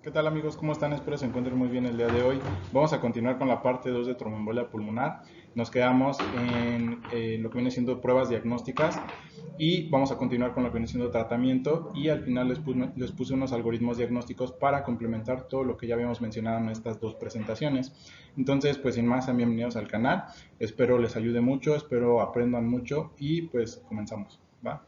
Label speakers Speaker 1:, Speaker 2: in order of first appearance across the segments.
Speaker 1: ¿Qué tal amigos? ¿Cómo están? Espero se encuentren muy bien el día de hoy. Vamos a continuar con la parte 2 de tromboembolia pulmonar. Nos quedamos en lo que viene siendo pruebas diagnósticas y vamos a continuar con lo que viene siendo tratamiento y al final les puse unos algoritmos diagnósticos para complementar todo lo que ya habíamos mencionado en estas dos presentaciones. Entonces, pues sin más, bienvenidos al canal. Espero les ayude mucho, espero aprendan mucho y pues comenzamos, ¿va?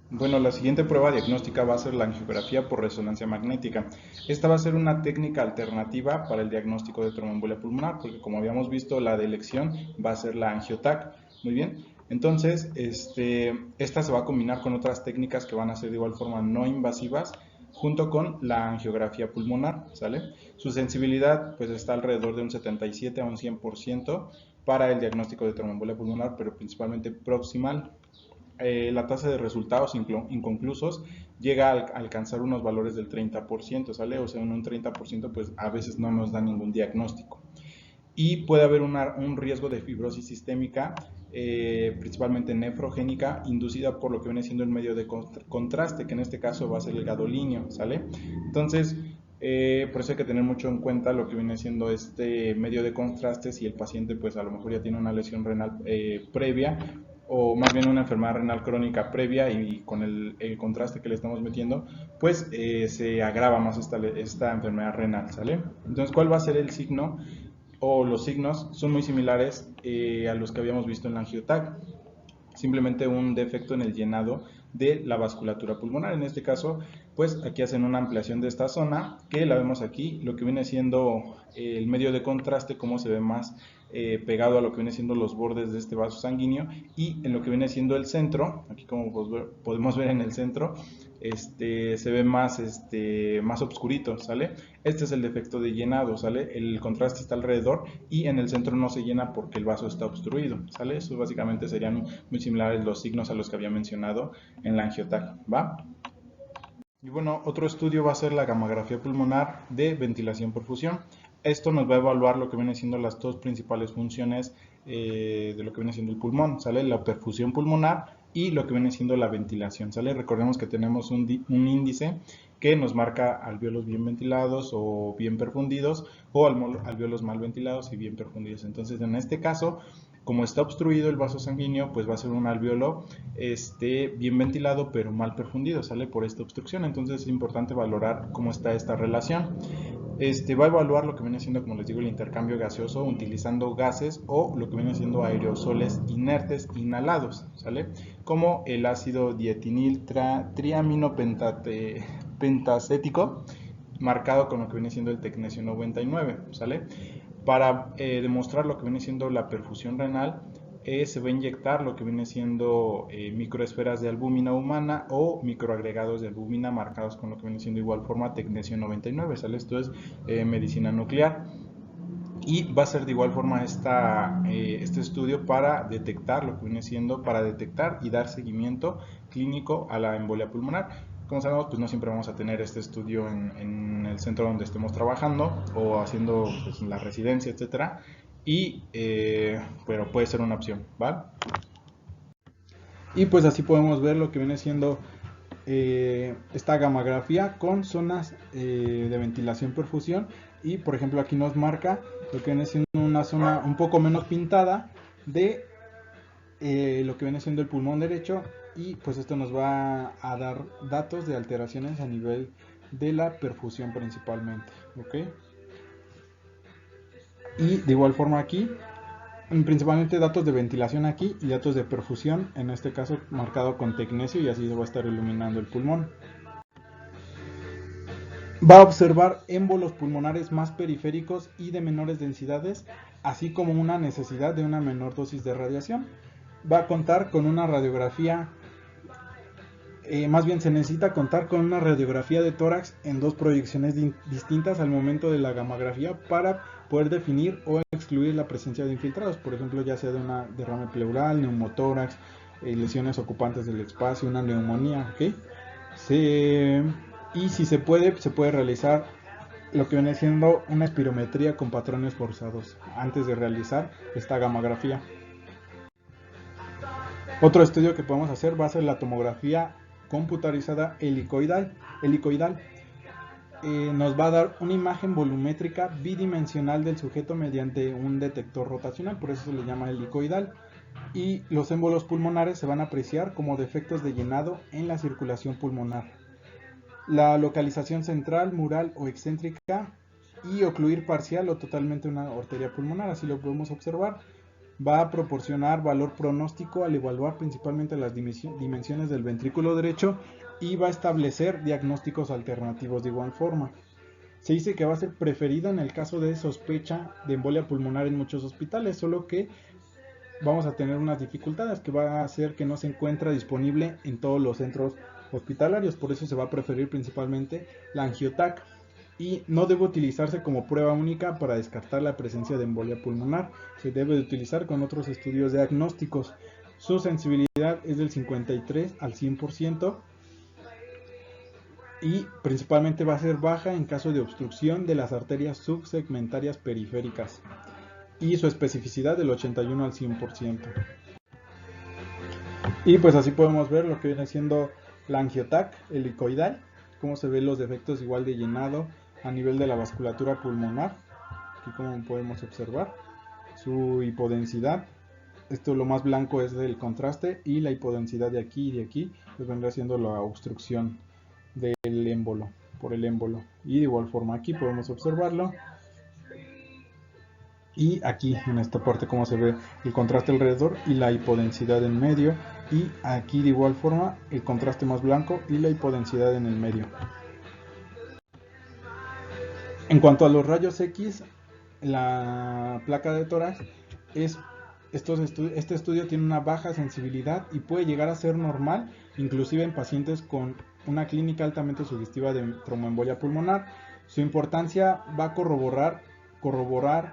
Speaker 1: Bueno, la siguiente prueba diagnóstica va a ser la angiografía por resonancia magnética. Esta va a ser una técnica alternativa para el diagnóstico de tromboembolia pulmonar, porque como habíamos visto, la de elección va a ser la angiotac. Muy bien. Entonces, esta se va a combinar con otras técnicas que van a ser de igual forma no invasivas, junto con la angiografía pulmonar, ¿sale? Su sensibilidad pues está alrededor de un 77 a un 100% para el diagnóstico de tromboembolia pulmonar, pero principalmente proximal. La tasa de resultados inconclusos llega a alcanzar unos valores del 30%, ¿sale? O sea, en un 30% pues a veces no nos da ningún diagnóstico. Y puede haber un riesgo de fibrosis sistémica, principalmente nefrogénica, inducida por lo que viene siendo el medio de contraste, que en este caso va a ser el gadolinio, ¿sale? Entonces, por eso hay que tener mucho en cuenta lo que viene siendo este medio de contraste si el paciente pues a lo mejor ya tiene una lesión renal previa o más bien una enfermedad renal crónica previa y con el contraste que le estamos metiendo, pues se agrava más esta enfermedad renal, ¿sale? Entonces, ¿cuál va a ser el signo? O los signos son muy similares a los que habíamos visto en la angiotac, simplemente un defecto en el llenado de la vasculatura pulmonar. En este caso, pues aquí hacen una ampliación de esta zona, que la vemos aquí, lo que viene siendo el medio de contraste, cómo se ve más pegado a lo que viene siendo los bordes de este vaso sanguíneo, y en lo que viene siendo el centro, aquí como podemos ver en el centro, se ve más obscurito, ¿sale? Este es el defecto de llenado, ¿sale? El contraste está alrededor y en el centro no se llena porque el vaso está obstruido, ¿sale? Eso básicamente serían muy similares los signos a los que había mencionado en la angiotac, ¿va? Y bueno, otro estudio va a ser la gamografía pulmonar de ventilación-perfusión. Esto nos va a evaluar lo que viene siendo las dos principales funciones de lo que viene siendo el pulmón, ¿sale? La perfusión pulmonar y lo que viene siendo la ventilación, ¿sale? Recordemos que tenemos un índice que nos marca alvéolos bien ventilados o bien perfundidos o alvéolos mal ventilados y bien perfundidos. Entonces, en este caso, como está obstruido el vaso sanguíneo, pues va a ser un alvéolo bien ventilado pero mal perfundido, sale por esta obstrucción. Entonces es importante valorar cómo está esta relación. Va a evaluar lo que viene siendo, como les digo, el intercambio gaseoso utilizando gases o lo que viene siendo aerosoles inertes inhalados, ¿sale? Como el ácido dietinil triamino pentacético, marcado con lo que viene siendo el tecnesio 99, ¿sale? Para demostrar lo que viene siendo la perfusión renal, se va a inyectar lo que viene siendo microesferas de albúmina humana o microagregados de albúmina marcados con lo que viene siendo igual forma tecnesio 99, ¿sale? Esto es medicina nuclear. Y va a ser de igual forma este estudio para detectar lo que viene siendo, para detectar y dar seguimiento clínico a la embolia pulmonar. Como sabemos, pues no siempre vamos a tener este estudio en el centro donde estemos trabajando o haciendo pues, la residencia, etcétera. Pero puede ser una opción, ¿vale? Y pues así podemos ver lo que viene siendo esta gamografía con zonas de ventilación perfusión, y por ejemplo aquí nos marca lo que viene siendo una zona un poco menos pintada de lo que viene siendo el pulmón derecho, y pues esto nos va a dar datos de alteraciones a nivel de la perfusión principalmente, ¿ok? Y de igual forma aquí principalmente datos de ventilación aquí y datos de perfusión, en este caso marcado con tecnesio, y así se va a estar iluminando el pulmón. Va a observar émbolos pulmonares más periféricos y de menores densidades, así como una necesidad de una menor dosis de radiación. Va a contar con una radiografía, más bien se necesita contar con una radiografía de tórax en dos proyecciones distintas al momento de la gamografía para poder definir o excluir la presencia de infiltrados, por ejemplo, ya sea de una derrame pleural, neumotórax, lesiones ocupantes del espacio, una neumonía, ¿ok? Y si se puede realizar lo que viene siendo una espirometría con patrones forzados antes de realizar esta gamografía. Otro estudio que podemos hacer va a ser la tomografía computarizada helicoidal.
Speaker 2: nos va a dar una imagen volumétrica bidimensional del sujeto mediante un detector rotacional, por eso se le llama helicoidal. Y los émbolos pulmonares se van a apreciar como defectos de llenado en la circulación pulmonar. La localización central, mural o excéntrica y ocluir parcial o totalmente una arteria pulmonar, así lo podemos observar. Va a proporcionar valor pronóstico al evaluar principalmente las dimensiones del ventrículo derecho y va a establecer diagnósticos alternativos de igual forma. Se dice que va a ser preferida en el caso de sospecha de embolia pulmonar en muchos hospitales, solo que vamos a tener unas dificultades que va a hacer que no se encuentra disponible en todos los centros hospitalarios, por eso se va a preferir principalmente la angiotac y no debe utilizarse como prueba única para descartar la presencia de embolia pulmonar, se debe de utilizar con otros estudios diagnósticos. Su sensibilidad es del 53 al 100% y principalmente va a ser baja en caso de obstrucción de las arterias subsegmentarias periféricas y su especificidad del 81 al 100%. Y pues así podemos ver lo que viene siendo la angiotac helicoidal, cómo se ven los defectos igual de llenado a nivel de la vasculatura pulmonar, aquí como podemos observar, su hipodensidad, esto lo más blanco es el contraste y la hipodensidad de aquí pues vendrá siendo la obstrucción del émbolo, por el émbolo, y de igual forma aquí podemos observarlo. Y aquí en esta parte como se ve el contraste alrededor y la hipodensidad en medio, y aquí de igual forma el contraste más blanco y la hipodensidad en el medio. En cuanto a los rayos X, la placa de tórax este estudio tiene una baja sensibilidad y puede llegar a ser normal inclusive en pacientes con una clínica altamente sugestiva de tromboembolia pulmonar. Su importancia va a corroborar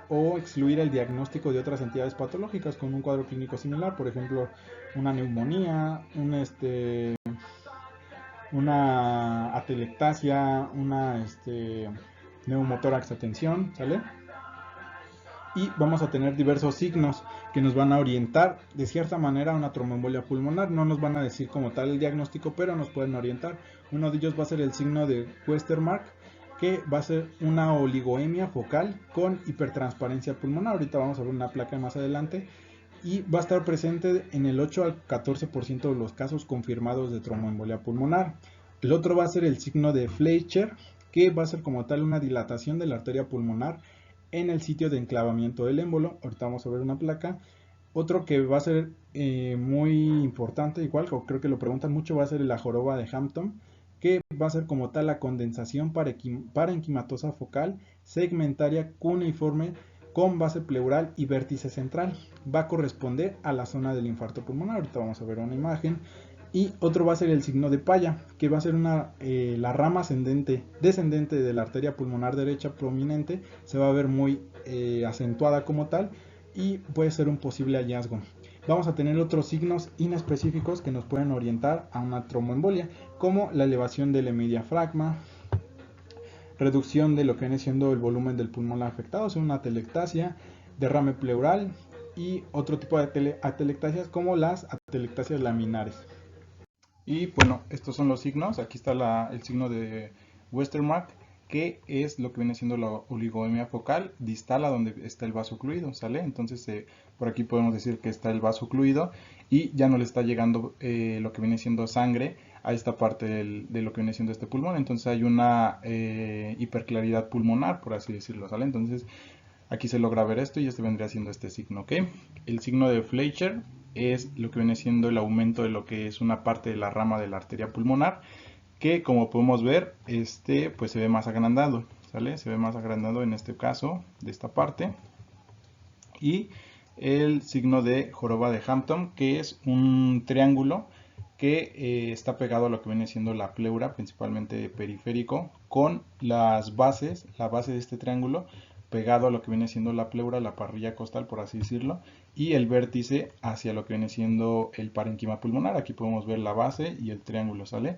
Speaker 2: o excluir el diagnóstico de otras entidades patológicas con un cuadro clínico similar, por ejemplo, una neumonía, una atelectasia, una neumotórax de tensión, ¿sale? Y vamos a tener diversos signos que nos van a orientar de cierta manera a una tromboembolia pulmonar. No nos van a decir como tal el diagnóstico, pero nos pueden orientar. Uno de ellos va a ser el signo de Westermarck, que va a ser una oligoemia focal con hipertransparencia pulmonar. Ahorita vamos a ver una placa más adelante. Y va a estar presente en el 8 al 14% de los casos confirmados de tromboembolia pulmonar. El otro va a ser el signo de Fleischer, que va a ser como tal una dilatación de la arteria pulmonar en el sitio de enclavamiento del émbolo. Ahorita vamos a ver una placa. Otro que va a ser muy importante, igual creo que lo preguntan mucho, va a ser la joroba de Hampton, que va a ser como tal la condensación parenquimatosa focal segmentaria cuneiforme con base pleural y vértice central. Va a corresponder a la zona del infarto pulmonar. Ahorita vamos a ver una imagen. Y otro va a ser el signo de Paya, que va a ser la rama descendente de la arteria pulmonar derecha prominente, se va a ver muy acentuada como tal y puede ser un posible hallazgo. Vamos a tener otros signos inespecíficos que nos pueden orientar a una tromboembolia, como la elevación del hemidiafragma, reducción de lo que viene siendo el volumen del pulmón afectado, o sea, una atelectasia, derrame pleural y otro tipo de atelectasias como las atelectasias laminares.
Speaker 1: Y bueno, estos son los signos. Aquí está el signo de Westermarck, que es lo que viene siendo la oligoemia focal distal a donde está el vaso ocluido, ¿sale? Entonces por aquí podemos decir que está el vaso ocluido y ya no le está llegando lo que viene siendo sangre a esta parte de lo que viene siendo este pulmón. Entonces hay una hiperclaridad pulmonar, por así decirlo, ¿sale? Entonces aquí se logra ver esto y este vendría siendo este signo, ¿ok? El signo de Fleischer es lo que viene siendo el aumento de lo que es una parte de la rama de la arteria pulmonar, que como podemos ver, pues se ve más agrandado, ¿sale? Se ve más agrandado en este caso, de esta parte. Y el signo de joroba de Hampton, que es un triángulo que está pegado a lo que viene siendo la pleura, principalmente periférico, con las bases, la base de este triángulo pegado a lo que viene siendo la pleura, la parrilla costal, por así decirlo, y el vértice hacia lo que viene siendo el parénquima pulmonar. Aquí podemos ver la base y el triángulo, ¿sale?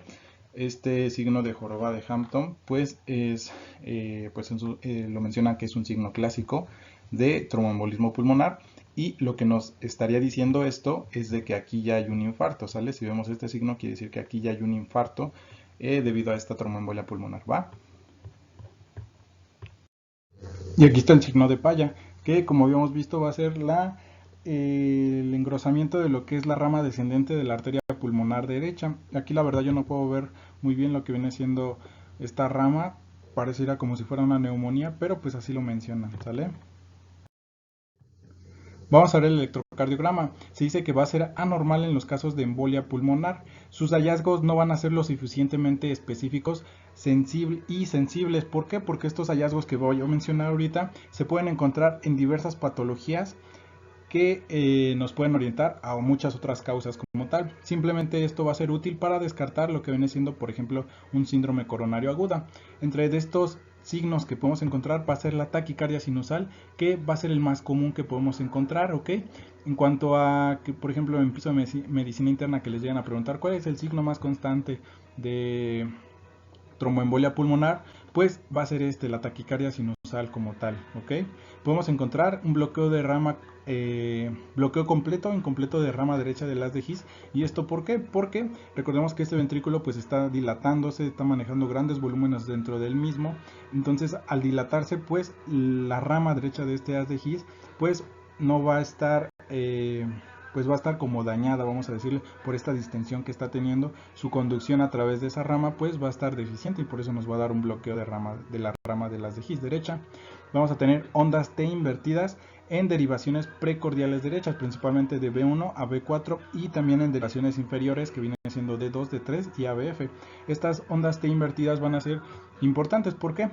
Speaker 1: Este signo de joroba de Hampton, pues lo menciona que es un signo clásico de tromboembolismo pulmonar, y lo que nos estaría diciendo esto es de que aquí ya hay un infarto, ¿sale? Si vemos este signo quiere decir que aquí ya hay un infarto debido a esta tromboembolia pulmonar, ¿va? Y aquí está el signo de Paya, que como habíamos visto va a ser el engrosamiento de lo que es la rama descendente de la arteria pulmonar derecha. Aquí la verdad yo no puedo ver muy bien lo que viene siendo esta rama, pareciera como si fuera una neumonía, pero pues así lo mencionan, ¿sale? Vamos a ver el electrocardiograma. Se dice que va a ser anormal en los casos de embolia pulmonar. Sus hallazgos no van a ser lo suficientemente específicos y sensibles. ¿Por qué? Porque estos hallazgos que voy a mencionar ahorita se pueden encontrar en diversas patologías que nos pueden orientar a muchas otras causas como tal. Simplemente esto va a ser útil para descartar lo que viene siendo, por ejemplo, un síndrome coronario aguda. Entre de estos signos que podemos encontrar va a ser la taquicardia sinusal, que va a ser el más común que podemos encontrar, ¿ok? En cuanto a que, por ejemplo, en piso de medicina interna que les llegan a preguntar cuál es el signo más constante de tromboembolia pulmonar, pues va a ser la taquicardia sinusal como tal, ¿ok? Podemos encontrar un bloqueo de rama, bloqueo completo o incompleto de rama derecha del haz de His. ¿Y esto por qué? Porque recordemos que este ventrículo pues está dilatándose, está manejando grandes volúmenes dentro del mismo. Entonces al dilatarse pues la rama derecha de este haz de His pues no va a estar... pues va a estar como dañada, vamos a decirle, por esta distensión que está teniendo. Su conducción a través de esa rama pues va a estar deficiente y por eso nos va a dar un bloqueo de la rama de las de His derecha. Vamos a tener ondas T invertidas en derivaciones precordiales derechas, principalmente de B1 a B4 y también en derivaciones inferiores que vienen siendo D2, D3 y ABF. Estas ondas T invertidas van a ser importantes. ¿Por qué?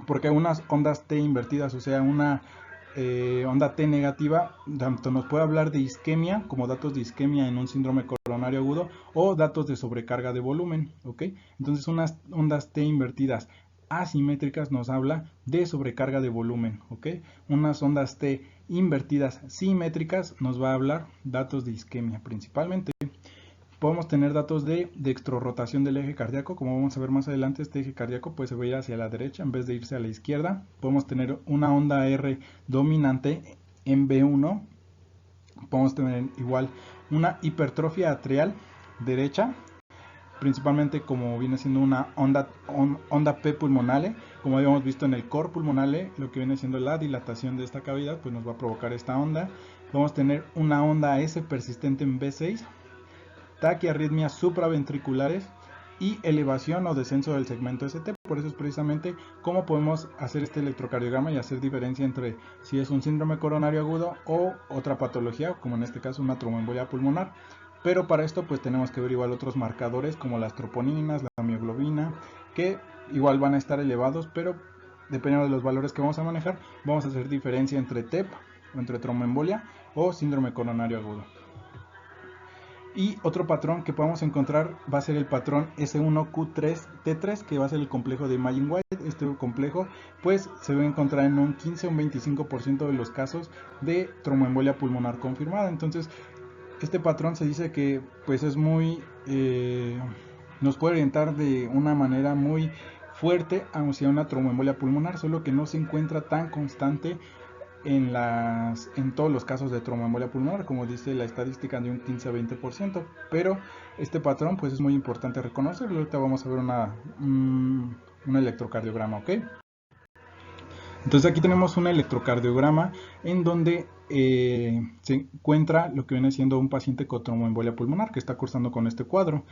Speaker 1: Porque unas ondas T invertidas, o sea, una onda T negativa, tanto nos puede hablar de isquemia, como datos de isquemia en un síndrome coronario agudo, o datos de sobrecarga de volumen, ¿ok? Entonces unas ondas T invertidas asimétricas nos habla de sobrecarga de volumen, ¿ok? Unas ondas T invertidas simétricas nos va a hablar datos de isquemia principalmente. Podemos tener datos de dextrorrotación del eje cardíaco, como vamos a ver más adelante, este eje cardíaco pues se va a ir hacia la derecha en vez de irse a la izquierda. Podemos tener una onda R dominante en B1, podemos tener igual una hipertrofia atrial derecha, principalmente como viene siendo una onda P pulmonale, como habíamos visto en el cor pulmonale, lo que viene siendo la dilatación de esta cavidad, pues nos va a provocar esta onda. Podemos tener una onda S persistente en B6, taquiarritmias supraventriculares y elevación o descenso del segmento ST. Por eso es precisamente cómo podemos hacer este electrocardiograma y hacer diferencia entre si es un síndrome coronario agudo o otra patología, como en este caso una tromboembolia pulmonar. Pero para esto pues tenemos que ver igual otros marcadores como las troponinas, la mioglobina, que igual van a estar elevados, pero dependiendo de los valores que vamos a manejar, vamos a hacer diferencia entre TEP o entre tromboembolia o síndrome coronario agudo. Y otro patrón que podemos encontrar va a ser el patrón S1Q3T3, que va a ser el complejo de Imagine-White. Este complejo pues se va a encontrar en un 15 o un 25% de los casos de tromboembolia pulmonar confirmada. Entonces este patrón se dice que pues es muy nos puede orientar de una manera muy fuerte hacia una tromboembolia pulmonar, solo que no se encuentra tan constante en todos los casos de tromboembolia pulmonar, como dice la estadística, de un 15 a 20%, pero este patrón pues es muy importante reconocerlo. Ahorita vamos a ver un electrocardiograma, ¿ok? Entonces aquí tenemos un electrocardiograma en donde se encuentra lo que viene siendo un paciente con tromboembolia pulmonar que está cursando con este cuadro.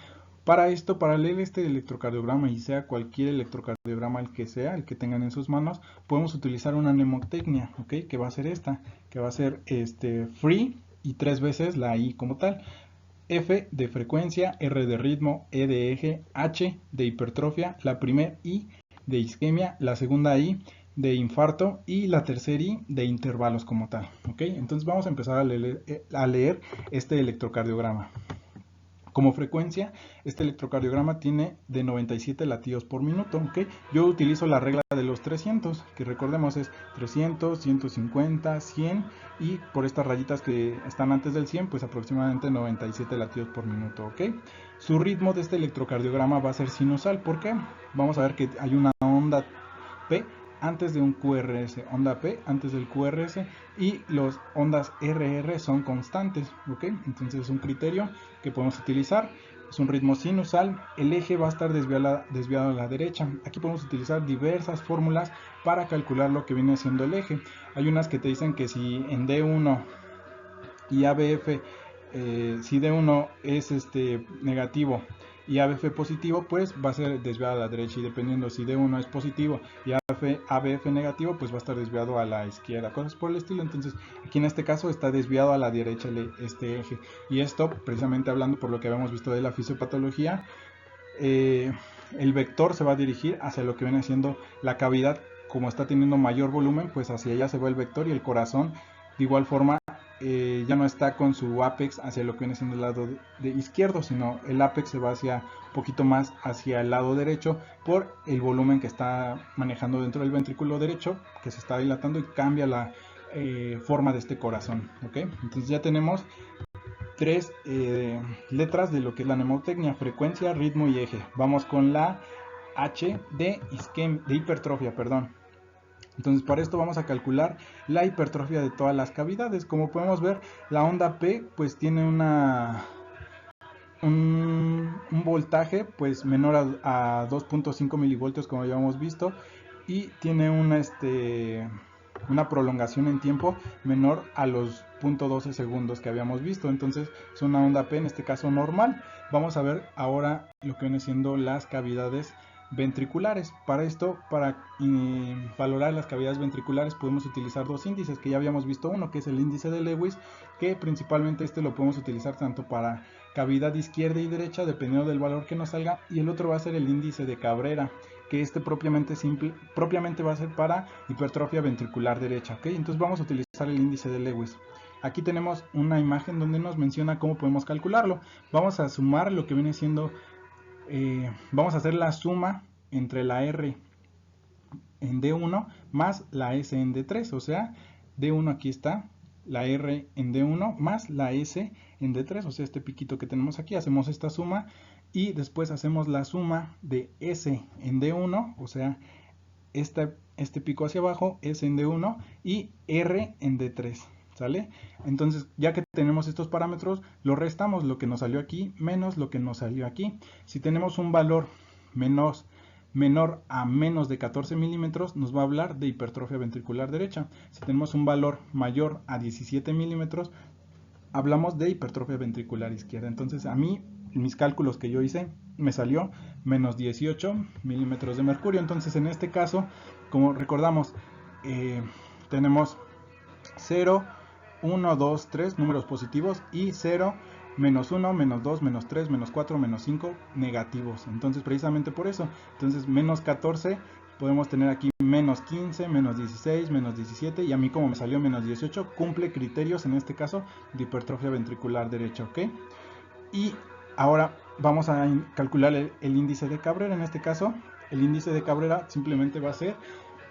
Speaker 1: Para esto, para leer este electrocardiograma, y sea cualquier electrocardiograma el que sea, el que tengan en sus manos, podemos utilizar una mnemotecnia, ¿ok? Que va a ser esta, que va a ser free y 3 veces la I como tal. F de frecuencia, R de ritmo, E de eje, H de hipertrofia, la primera I de isquemia, la segunda I de infarto y la tercera I de intervalos como tal, ¿ok? Entonces vamos a empezar a leer este electrocardiograma. Como frecuencia, este electrocardiograma tiene de 97 latidos por minuto, ¿ok? Yo utilizo la regla de los 300, que recordemos es 300, 150, 100 y por estas rayitas que están antes del 100, pues aproximadamente 97 latidos por minuto, ¿ok? Su ritmo de este electrocardiograma va a ser sinusal, ¿por qué? Vamos a ver que hay una onda P antes de un QRS, onda P antes del QRS y los ondas RR son constantes, ¿ok? Entonces es un criterio que podemos utilizar.
Speaker 2: es un ritmo sinusal, el eje va a estar desviado a la derecha. Aquí podemos utilizar diversas fórmulas para calcular lo que viene siendo el eje. Hay unas que te dicen que si en D1 y ABF, si D1 es negativo y ABF positivo, pues va a ser desviado a la derecha, y dependiendo si D1 es positivo y ABF negativo, pues va a estar desviado a la izquierda, cosas por el estilo. Entonces aquí en este caso está desviado a la derecha este eje, y esto precisamente hablando por lo que habíamos visto de la fisiopatología, el vector se va a dirigir hacia lo que viene siendo la cavidad. Como está teniendo mayor volumen, pues hacia allá se va el vector, y el corazón de igual forma ya no está con su apex hacia lo que viene siendo el lado izquierdo, sino el apex se va hacia un poquito más hacia el lado derecho por el volumen que está manejando dentro del ventrículo derecho, que se está dilatando y cambia la forma de este corazón. ¿Okay? Entonces ya tenemos tres letras de lo que es la mnemotecnia: frecuencia, ritmo y eje. Vamos con la H de hipertrofia, perdón. Entonces para esto vamos a calcular la hipertrofia de todas las cavidades. Como podemos ver, la onda P pues tiene un voltaje pues menor a 2.5 milivoltios, como ya hemos visto, y tiene una prolongación en tiempo menor a los 0.12 segundos que habíamos visto. Entonces es una onda P, en este caso normal. Vamos a ver ahora lo que viene siendo las cavidades ventriculares. Para esto, para valorar las cavidades ventriculares, podemos utilizar dos índices que ya habíamos visto. Uno que es el índice de Lewis, que principalmente lo podemos utilizar tanto para cavidad izquierda y derecha, dependiendo del valor que nos salga, y el otro va a ser el índice de Cabrera, que propiamente va a ser para hipertrofia ventricular derecha. ¿Okay? Entonces vamos a utilizar el índice de Lewis. Aquí tenemos una imagen donde nos menciona cómo podemos calcularlo. Vamos a sumar lo que viene siendo, vamos a hacer la suma entre la R en D1 más la S en D3, o sea, D1 aquí está, la R en D1 más la S en D3, o sea, este piquito que tenemos aquí. Hacemos esta suma y después hacemos la suma de S en D1, o sea, este pico hacia abajo, S en D1 y R en D3, ¿sale? Entonces, ya que tenemos estos parámetros, lo restamos, lo que nos salió aquí menos lo que nos salió aquí. Si tenemos un valor menor a menos de 14 milímetros, nos va a hablar de hipertrofia ventricular derecha. Si tenemos un valor mayor a 17 milímetros, hablamos de hipertrofia ventricular izquierda. Entonces a mí, en mis cálculos que yo hice, me salió menos 18 milímetros de mercurio. Entonces en este caso, como recordamos, tenemos 0, 1, 2, 3 números positivos y 0, menos 1, menos 2, menos 3, menos 4, menos 5 negativos. Entonces precisamente por eso, entonces menos 14, podemos tener aquí menos 15, menos 16, menos 17, y a mí como me salió menos 18, cumple criterios en este caso de hipertrofia ventricular derecha. ¿Ok? Y ahora vamos a calcular el índice de Cabrera. En este caso el índice de Cabrera simplemente va a ser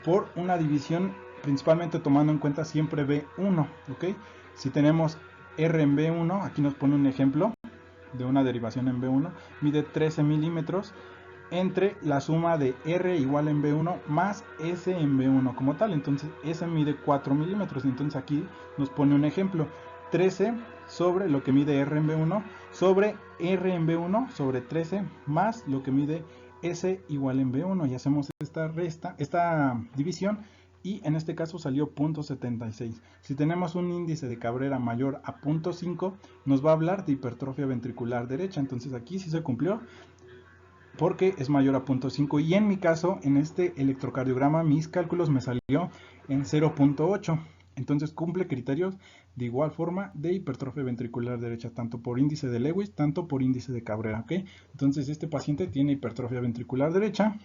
Speaker 2: por una división, principalmente tomando en cuenta siempre B1. ¿Ok? Si tenemos R en B1, aquí nos pone un ejemplo de una derivación en B1, mide 13 milímetros entre la suma de R igual en B1 más S en B1 como tal. Entonces S mide 4 milímetros, entonces aquí nos pone un ejemplo: 13 sobre lo que mide R en B1 sobre R en B1 sobre 13 más lo que mide S igual en B1, y hacemos esta división, y en este caso salió 0.76. Si tenemos un índice de Cabrera mayor a 0.5, nos va a hablar de hipertrofia ventricular derecha. Entonces aquí sí se cumplió porque es mayor a 0.5, y en mi caso, en este electrocardiograma, mis cálculos me salió en 0.8. Entonces cumple criterios de igual forma de hipertrofia ventricular derecha, tanto por índice de Lewis, tanto por índice de Cabrera. ¿Okay? Entonces este paciente tiene hipertrofia ventricular derecha,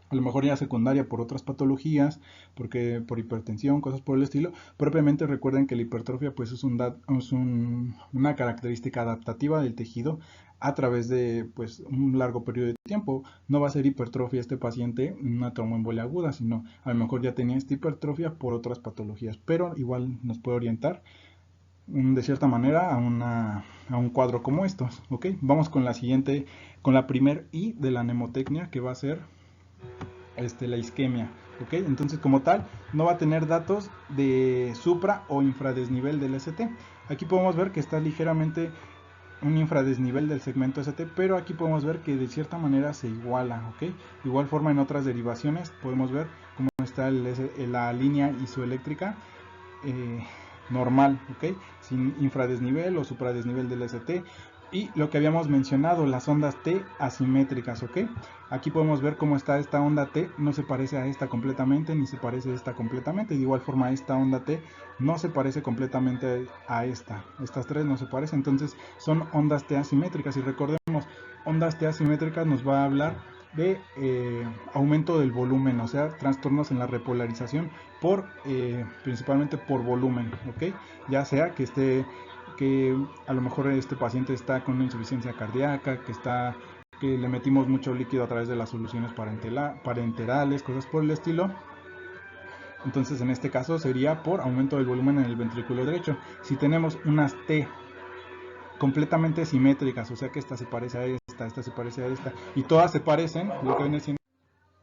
Speaker 2: a lo mejor ya secundaria por otras patologías, porque por hipertensión, cosas por el estilo. Propiamente recuerden que la hipertrofia pues es una característica adaptativa del tejido a través de pues un largo periodo de tiempo. No va a ser hipertrofia este paciente una tromboembolia aguda, sino a lo mejor ya tenía esta hipertrofia por otras patologías, pero igual nos puede orientar de cierta manera a un cuadro como estos. ¿Ok? Vamos con la siguiente, con la primer I de la mnemotecnia, que va a ser la isquemia. ¿Ok? Entonces como tal no va a tener datos de supra o infradesnivel del ST. Aquí podemos ver que está ligeramente un infradesnivel del segmento ST, pero aquí podemos ver que de cierta manera se iguala, ¿ok? De igual forma en otras derivaciones podemos ver cómo está la línea isoeléctrica normal, ¿ok? Sin infradesnivel o supradesnivel del ST. Y lo que habíamos mencionado, las ondas T asimétricas, ¿ok? Aquí podemos ver cómo está esta onda T, no se parece a esta completamente, ni se parece a esta completamente. De igual forma, esta onda T no se parece completamente a esta. Estas tres no se parecen, entonces son ondas T asimétricas. Y recordemos, ondas T asimétricas nos va a hablar de aumento del volumen, o sea, trastornos en la repolarización principalmente por volumen, ¿ok? Ya sea que a lo mejor este paciente está con una insuficiencia cardíaca, que le metimos mucho líquido a través de las soluciones parenterales, cosas por el estilo. Entonces en este caso sería por aumento del volumen en el ventrículo derecho. Si tenemos unas T completamente simétricas, o sea que esta se parece a esta se parece a esta, y todas se parecen, lo que viene siendo,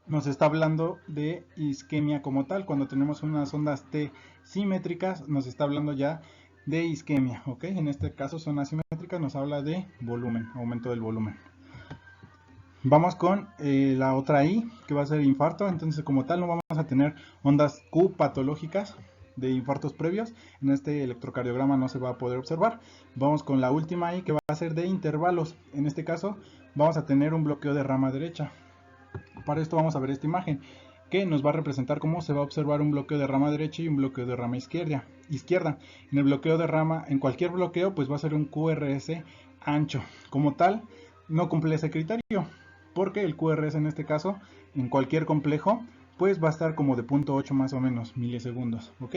Speaker 2: nos está hablando de isquemia como tal. Cuando tenemos unas ondas T simétricas, nos está hablando ya de isquemia, ¿ok? En este caso son asimétricas, nos habla de volumen, aumento del volumen. Vamos con la otra I, que va a ser infarto. Entonces como tal no vamos a tener ondas Q patológicas de infartos previos. En este electrocardiograma no se va a poder observar. Vamos con la última I, que va a ser de intervalos. En este caso vamos a tener un bloqueo de rama derecha. Para esto vamos a ver esta imagen, que nos va a representar cómo se va a observar un bloqueo de rama derecha y un bloqueo de rama izquierda. En el bloqueo de rama, en cualquier bloqueo, pues va a ser un QRS ancho. Como tal, no cumple ese criterio, porque el QRS en este caso, en cualquier complejo, pues va a estar como de 0.8 más o menos milisegundos, ¿ok?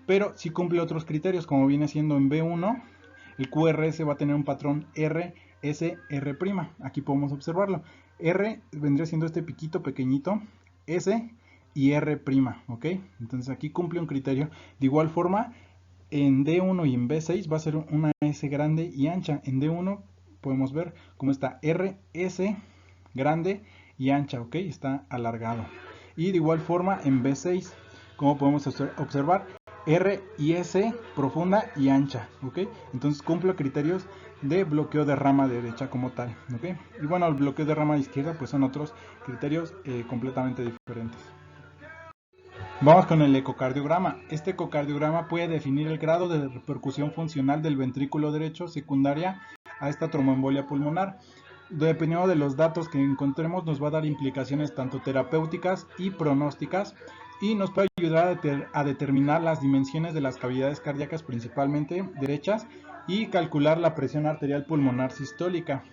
Speaker 2: Pero sí cumple otros criterios, como viene siendo en B1, el QRS va a tener un patrón RSR'. Aquí podemos observarlo. R vendría siendo este piquito pequeñito, S y R', ¿ok? Entonces aquí cumple un criterio. De igual forma, en D1 y en B6 va a ser una S grande y ancha. En D1 podemos ver cómo está RS grande y ancha, ¿ok? Está alargado. Y de igual forma en B6, como podemos observar, R y S profunda y ancha, ¿ok? Entonces cumple criterios de bloqueo de rama derecha como tal, ¿ok? Y bueno, el bloqueo de rama izquierda pues son otros criterios completamente diferentes. Vamos con el ecocardiograma. Este ecocardiograma puede definir el grado de repercusión funcional del ventrículo derecho secundaria a esta tromboembolia pulmonar. Dependiendo de los datos que encontremos, nos va a dar implicaciones tanto terapéuticas y pronósticas, y nos puede ayudar a determinar las dimensiones de las cavidades cardíacas, principalmente derechas, y calcular la presión arterial pulmonar sistólica.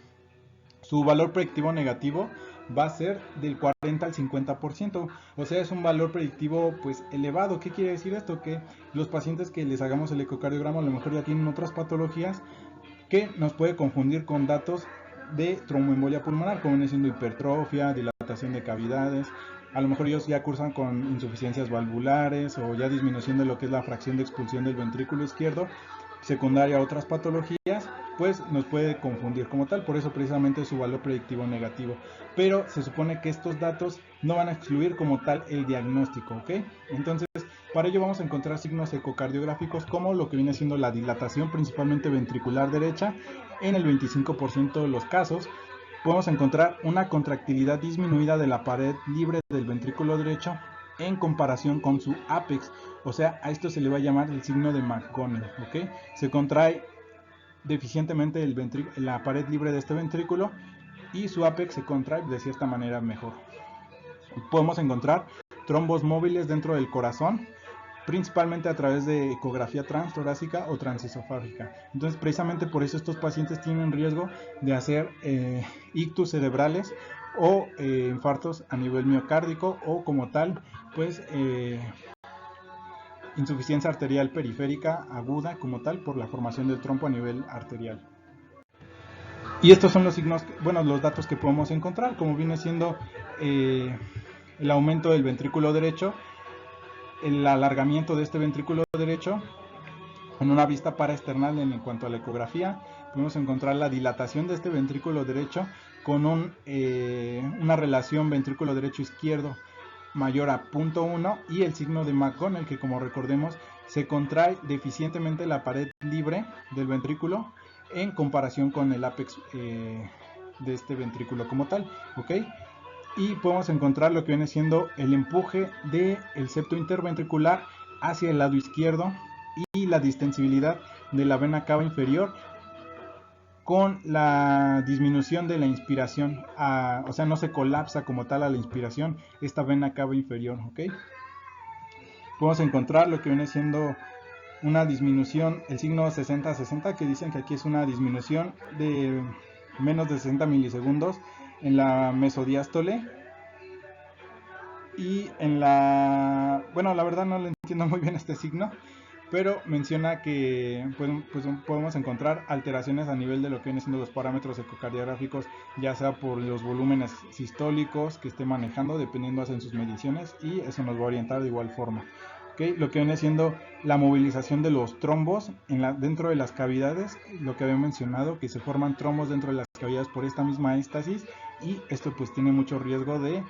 Speaker 2: Su valor predictivo negativo va a ser del 40 al 50%, o sea, es un valor predictivo pues elevado. ¿Qué quiere decir esto? Que los pacientes que les hagamos el ecocardiograma a lo mejor ya tienen otras patologías que nos puede confundir con datos de tromboembolia pulmonar, como viene siendo hipertrofia, dilatación de cavidades. A lo mejor ellos ya cursan con insuficiencias valvulares o ya disminución de lo que es la fracción de expulsión del ventrículo izquierdo, secundaria a otras patologías, pues nos puede confundir como tal. Por eso precisamente su valor predictivo negativo. Pero se supone que estos datos no van a excluir como tal el diagnóstico, ¿ok? Entonces, para ello vamos a encontrar signos ecocardiográficos como lo que viene siendo la dilatación principalmente ventricular derecha. En el 25% de los casos podemos encontrar una contractilidad disminuida de la pared libre del ventrículo derecho en comparación con su apex. O sea, a esto se le va a llamar el signo de McGonigal, ¿ok? Se contrae deficientemente la pared libre de este ventrículo y su apex se contrae de cierta manera mejor. Podemos encontrar trombos móviles dentro del corazón, principalmente a través de ecografía transtorácica o transesofágica. Entonces, precisamente por eso estos pacientes tienen riesgo de hacer ictus cerebrales o infartos a nivel miocárdico, o como tal, pues insuficiencia arterial periférica aguda como tal por la formación del trombo a nivel arterial. Y estos son los signos, los datos que podemos encontrar, como viene siendo el aumento del ventrículo derecho, el alargamiento de este ventrículo derecho con una vista paraesternal. En cuanto a la ecografía, podemos encontrar la dilatación de este ventrículo derecho con una relación ventrículo derecho izquierdo mayor a 0.1 y el signo de McGonigal, que como recordemos se contrae deficientemente la pared libre del ventrículo en comparación con el ápex de este ventrículo como tal, ¿ok? Y podemos encontrar lo que viene siendo el empuje del septo interventricular hacia el lado izquierdo y la distensibilidad de la vena cava inferior con la disminución de la inspiración, o sea, no se colapsa como tal a la inspiración esta vena cava inferior, ¿ok? Podemos encontrar lo que viene siendo una disminución, el signo 60-60, que dicen que aquí es una disminución de menos de 60 milisegundos en la mesodiástole. Y en la... bueno, la verdad no le entiendo muy bien este signo, pero menciona que pues, podemos encontrar alteraciones a nivel de lo que vienen siendo los parámetros ecocardiográficos, ya sea por los volúmenes sistólicos que esté manejando, dependiendo de sus mediciones, y eso nos va a orientar de igual forma. ¿Okay? Lo que viene siendo la movilización de los trombos dentro de las cavidades, lo que había mencionado, que se forman trombos dentro de las cavidades por esta misma éstasis, y esto pues tiene mucho riesgo de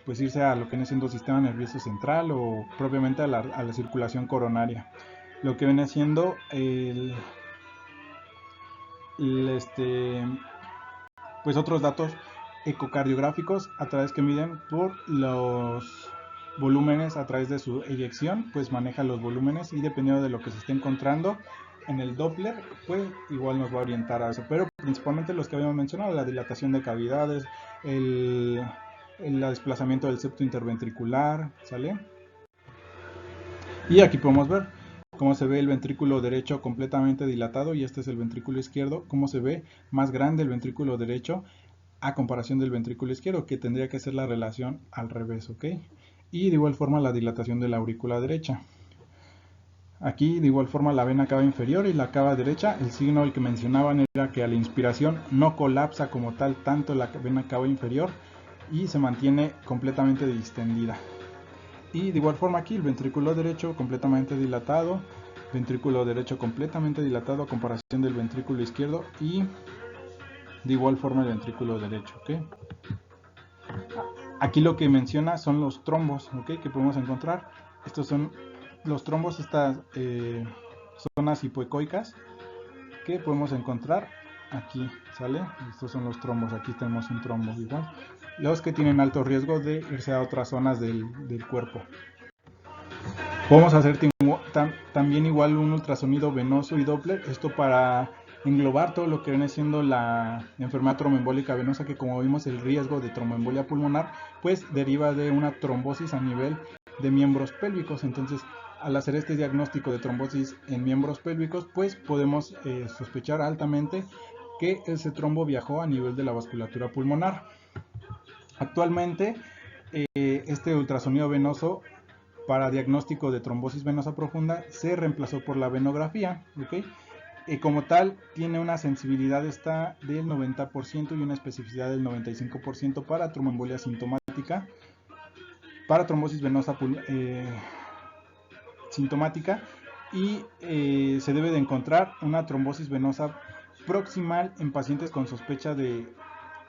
Speaker 2: pues irse a lo que viene siendo sistema nervioso central o propiamente a la circulación coronaria. Lo que viene siendo pues otros datos ecocardiográficos a través que miden por los volúmenes a través de su eyección, pues maneja los volúmenes y dependiendo de lo que se esté encontrando en el Doppler, pues igual nos va a orientar a eso, pero principalmente los que habíamos mencionado, la dilatación de cavidades, el desplazamiento del septo interventricular, ¿sale? Y aquí podemos ver cómo se ve el ventrículo derecho completamente dilatado y este es el ventrículo izquierdo, cómo se ve más grande el ventrículo derecho a comparación del ventrículo izquierdo, que tendría que ser la relación al revés, ¿ok? Y de igual forma la dilatación de la aurícula derecha. Aquí de igual forma la vena cava inferior y la cava derecha, el signo el que mencionaban era que a la inspiración no colapsa como tal tanto la vena cava inferior y se mantiene completamente distendida. Y de igual forma aquí el ventrículo derecho completamente dilatado, ventrículo derecho completamente dilatado a comparación del ventrículo izquierdo y de igual forma el ventrículo derecho, ¿ok? Aquí lo que menciona son los trombos, ¿ok? Que podemos encontrar. Estos son los trombos, estas zonas hipoecoicas que podemos encontrar aquí, ¿sale? Estos son los trombos, aquí tenemos un trombo igual. Los que tienen alto riesgo de irse a otras zonas del cuerpo. Podemos hacer también igual un ultrasonido venoso y Doppler, esto para englobar todo lo que viene siendo la enfermedad tromboembólica venosa, que como vimos el riesgo de tromboembolia pulmonar pues deriva de una trombosis a nivel de miembros pélvicos. Entonces al hacer este diagnóstico de trombosis en miembros pélvicos pues podemos sospechar altamente que ese trombo viajó a nivel de la vasculatura pulmonar. Actualmente este ultrasonido venoso para diagnóstico de trombosis venosa profunda se reemplazó por la venografía, ¿ok? Como tal tiene una sensibilidad esta del 90% y una especificidad del 95% para tromboembolia sintomática, para trombosis venosa sintomática, y se debe de encontrar una trombosis venosa proximal en pacientes con sospecha de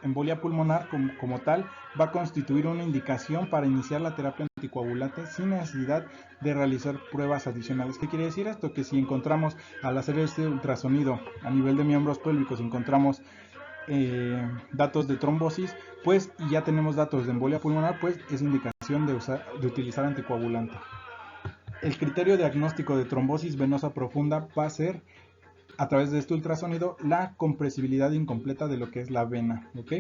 Speaker 2: embolia pulmonar como tal, va a constituir una indicación para iniciar la terapia anticoagulante sin necesidad de realizar pruebas adicionales. ¿Qué quiere decir esto? Que si encontramos, al hacer este ultrasonido a nivel de miembros pélvicos, encontramos datos de trombosis, pues y ya tenemos datos de embolia pulmonar, pues es indicación de utilizar anticoagulante. El criterio diagnóstico de trombosis venosa profunda va a ser, a través de este ultrasonido, la compresibilidad incompleta de lo que es la vena, ¿ok?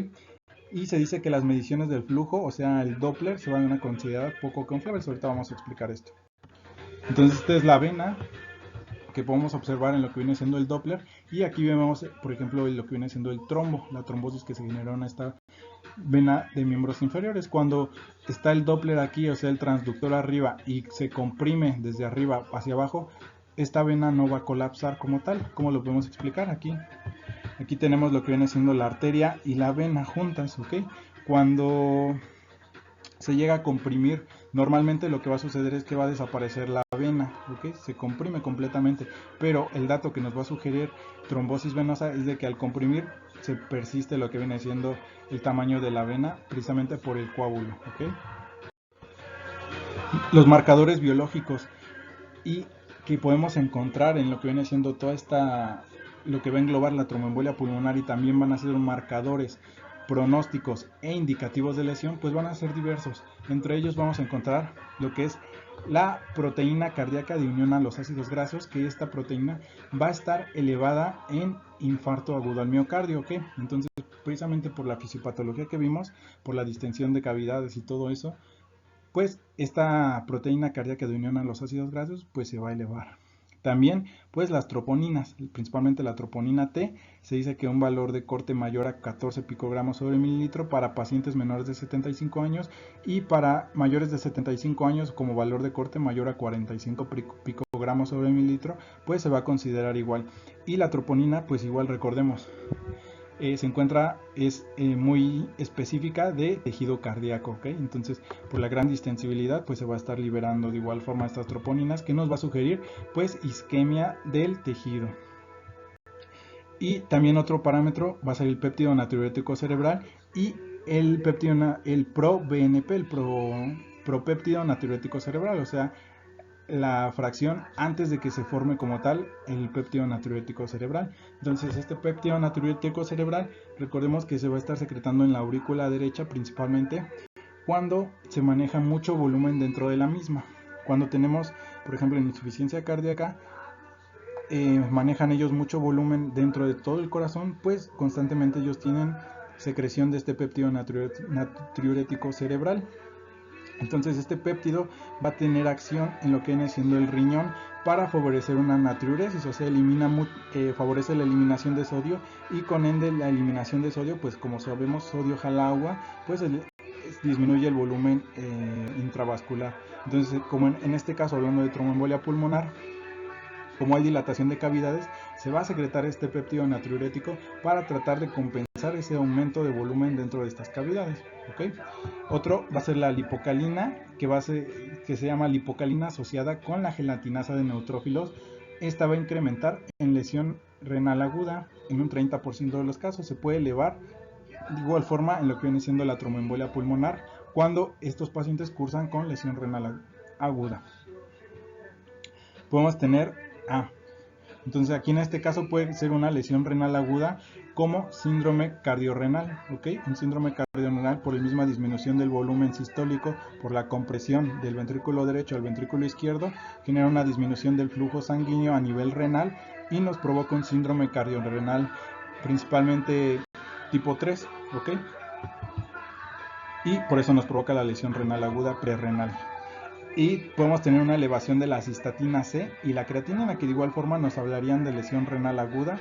Speaker 2: Y se dice que las mediciones del flujo, o sea el Doppler, se van a considerar poco confiables. Ahorita vamos a explicar esto. Entonces esta es la vena que podemos observar en lo que viene siendo el Doppler, y aquí vemos por ejemplo lo que viene siendo el trombo, la trombosis que se generó en esta vena de miembros inferiores. Cuando está el Doppler aquí, o sea el transductor arriba, y se comprime desde arriba hacia abajo, esta vena no va a colapsar como tal. ¿Cómo lo podemos explicar? Aquí tenemos lo que viene siendo la arteria y la vena juntas, ¿ok? Cuando se llega a comprimir, normalmente lo que va a suceder es que va a desaparecer la vena, ¿ok? Se comprime completamente, pero el dato que nos va a sugerir trombosis venosa es de que al comprimir se persiste lo que viene siendo el tamaño de la vena, precisamente por el coágulo, ¿ok? Los marcadores biológicos y que podemos encontrar en lo que viene siendo toda esta lo que va a englobar la tromboembolia pulmonar y también van a ser marcadores pronósticos e indicativos de lesión, pues van a ser diversos. Entre ellos vamos a encontrar lo que es la proteína cardíaca de unión a los ácidos grasos, que esta proteína va a estar elevada en infarto agudo al miocardio, ¿ok? Entonces, precisamente por la fisiopatología que vimos, por la distensión de cavidades y todo eso, pues esta proteína cardíaca de unión a los ácidos grasos pues se va a elevar. También pues las troponinas, principalmente la troponina T, se dice que un valor de corte mayor a 14 picogramos sobre mililitro para pacientes menores de 75 años y para mayores de 75 años como valor de corte mayor a 45 picogramos sobre mililitro, pues se va a considerar igual. Y la troponina pues igual recordemos, se encuentra, es muy específica de tejido cardíaco, ¿ok? Entonces, por la gran distensibilidad, pues se va a estar liberando de igual forma estas troponinas que nos va a sugerir, pues, isquemia del tejido. Y también otro parámetro va a ser el péptido natriurético cerebral y el pro-BNP, el propéptido natriurético cerebral, o sea, la fracción antes de que se forme como tal el péptido natriurético cerebral. Entonces este péptido natriurético cerebral, recordemos que se va a estar secretando en la aurícula derecha principalmente cuando se maneja mucho volumen dentro de la misma. Cuando tenemos, por ejemplo, insuficiencia cardíaca, manejan ellos mucho volumen dentro de todo el corazón, pues constantemente ellos tienen secreción de este péptido natriurético cerebral. Entonces este péptido va a tener acción en lo que viene siendo el riñón para favorecer una natriuresis, o sea, favorece la eliminación de sodio y con ende la eliminación de sodio, pues como sabemos, sodio jala agua, pues disminuye el volumen intravascular. Entonces, como en este caso, hablando de tromboembolia pulmonar, como hay dilatación de cavidades, se va a secretar este péptido natriurético para tratar de compensar ese aumento de volumen dentro de estas cavidades, ¿ok? Otro va a ser la lipocalina, que se llama lipocalina asociada con la gelatinasa de neutrófilos. Esta va a incrementar en lesión renal aguda en un 30% de los casos. Se puede elevar de igual forma en lo que viene siendo la tromboembolia pulmonar cuando estos pacientes cursan con lesión renal aguda. Podemos tener entonces aquí en este caso puede ser una lesión renal aguda como síndrome cardiorrenal, ¿ok? Un síndrome cardiorrenal por la misma disminución del volumen sistólico, por la compresión del ventrículo derecho al ventrículo izquierdo, genera una disminución del flujo sanguíneo a nivel renal y nos provoca un síndrome cardiorrenal principalmente tipo 3, ¿ok? Y por eso nos provoca la lesión renal aguda prerrenal. Y podemos tener una elevación de la cistatina C y la creatinina, que de igual forma nos hablarían de lesión renal aguda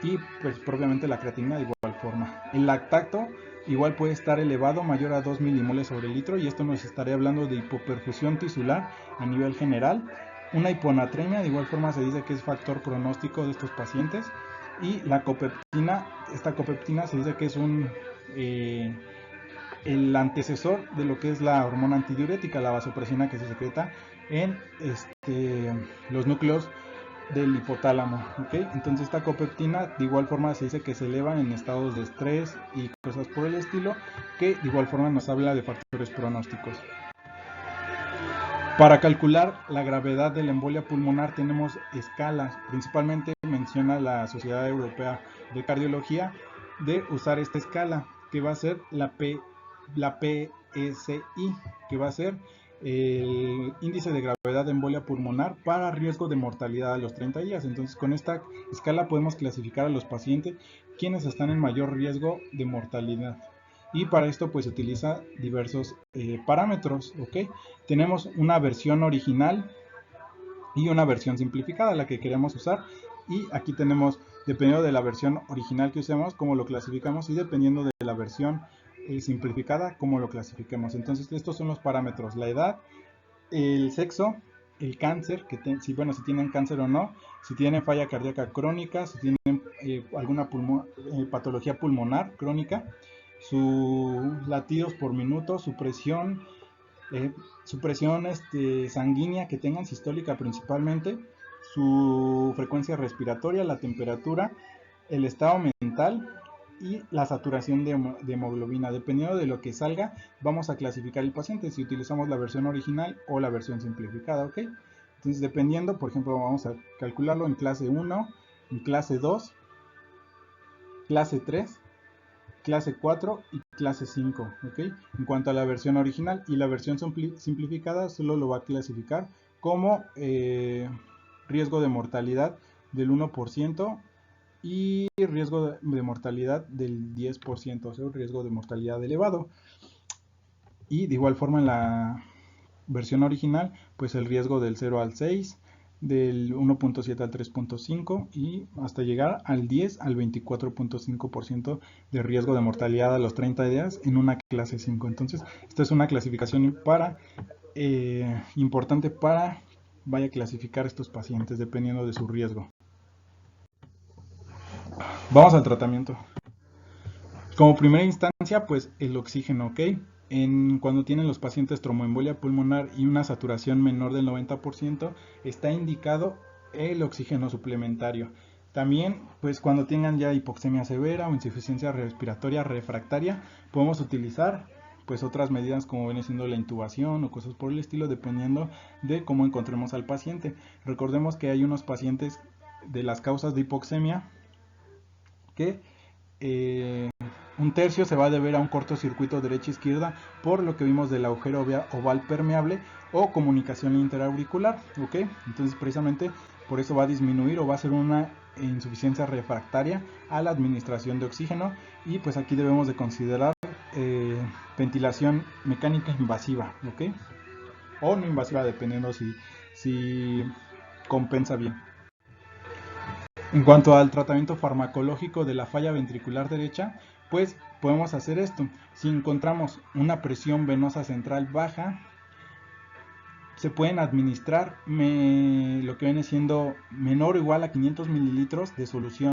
Speaker 2: y pues propiamente la creatinina de igual forma. El lactato igual puede estar elevado, mayor a 2 milimoles sobre litro, y esto nos estaría hablando de hipoperfusión tisular a nivel general. Una hiponatremia, de igual forma se dice que es factor pronóstico de estos pacientes. Y la copeptina, esta copeptina se dice que es el antecesor de lo que es la hormona antidiurética, la vasopresina, que se secreta en los núcleos del hipotálamo, ¿okay? Entonces esta copeptina de igual forma se dice que se eleva en estados de estrés y cosas por el estilo, que de igual forma nos habla de factores pronósticos. Para calcular la gravedad de la embolia pulmonar tenemos escalas, principalmente menciona la Sociedad Europea de Cardiología de usar esta escala, que va a ser la PSI, que va a ser el índice de gravedad de embolia pulmonar para riesgo de mortalidad a los 30 días. Entonces con esta escala podemos clasificar a los pacientes quienes están en mayor riesgo de mortalidad. Y para esto pues se utiliza diversos parámetros, ¿ok? Tenemos una versión original y una versión simplificada, la que queremos usar. Y aquí tenemos, dependiendo de la versión original que usemos, cómo lo clasificamos, y dependiendo de la versión simplificada, cómo lo clasifiquemos. Entonces estos son los parámetros: la edad, el sexo, el cáncer, si tienen cáncer o no, si tienen falla cardíaca crónica, si tienen alguna patología pulmonar crónica, sus latidos por minuto, su presión sanguínea que tengan, sistólica principalmente, su frecuencia respiratoria, la temperatura, el estado mental y la saturación de hemoglobina. Dependiendo de lo que salga, vamos a clasificar el paciente si utilizamos la versión original o la versión simplificada, ¿ok? Entonces, dependiendo, por ejemplo, vamos a calcularlo en clase 1, en clase 2 clase 3, clase 4 y clase 5, ¿ok? En cuanto a la versión original, y la versión simplificada solo lo va a clasificar como riesgo de mortalidad del 1% y riesgo de mortalidad del 10%, o sea, un riesgo de mortalidad elevado. Y de igual forma en la versión original, pues el riesgo del 0 al 6, del 1.7 al 3.5 y hasta llegar al 10 al 24.5% de riesgo de mortalidad a los 30 días en una clase 5. Entonces, esta es una clasificación importante para vaya a clasificar estos pacientes dependiendo de su riesgo. Vamos al tratamiento. Como primera instancia, pues el oxígeno, ¿ok? Cuando tienen los pacientes tromboembolia pulmonar y una saturación menor del 90%, está indicado el oxígeno suplementario. También, pues cuando tengan ya hipoxemia severa o insuficiencia respiratoria refractaria, podemos utilizar pues otras medidas como viene siendo la intubación o cosas por el estilo, dependiendo de cómo encontremos al paciente. Recordemos que hay unos pacientes de las causas de hipoxemia que un tercio se va a deber a un cortocircuito derecha-izquierda por lo que vimos del agujero oval permeable o comunicación interauricular, ¿ok? Entonces precisamente por eso va a disminuir o va a ser una insuficiencia refractaria a la administración de oxígeno, y pues aquí debemos de considerar ventilación mecánica invasiva, ¿ok? O no invasiva, dependiendo si compensa bien. En cuanto al tratamiento farmacológico de la falla ventricular derecha, pues podemos hacer esto. Si encontramos una presión venosa central baja, se pueden administrar lo que viene siendo menor o igual a 500 mililitros de solución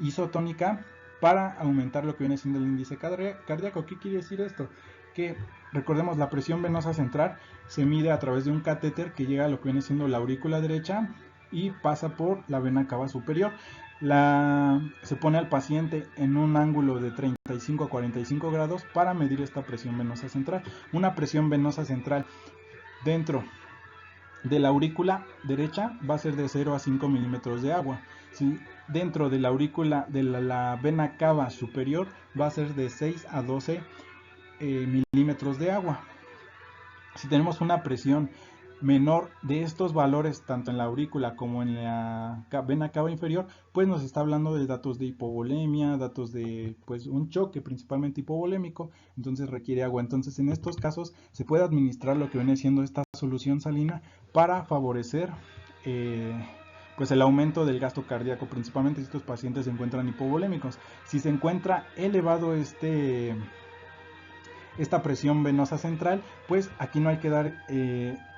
Speaker 2: isotónica para aumentar lo que viene siendo el índice cardíaco. ¿Qué quiere decir esto? Que recordemos, la presión venosa central se mide a través de un catéter que llega a lo que viene siendo la aurícula derecha y pasa por la vena cava superior. Se pone al paciente en un ángulo de 35 a 45 grados para medir esta presión venosa central. Una presión venosa central dentro de la aurícula derecha va a ser de 0 a 5 milímetros de agua. Si dentro de la aurícula de la vena cava superior va a ser de 6 a 12 milímetros de agua. Si tenemos una presión menor de estos valores tanto en la aurícula como en la vena cava inferior, pues nos está hablando de datos de hipovolemia, datos de pues un choque principalmente hipovolémico, entonces requiere agua. Entonces en estos casos se puede administrar lo que viene siendo esta solución salina para favorecer pues el aumento del gasto cardíaco, principalmente si estos pacientes se encuentran hipovolémicos. Si se encuentra elevado esta presión venosa central, pues aquí no hay que dar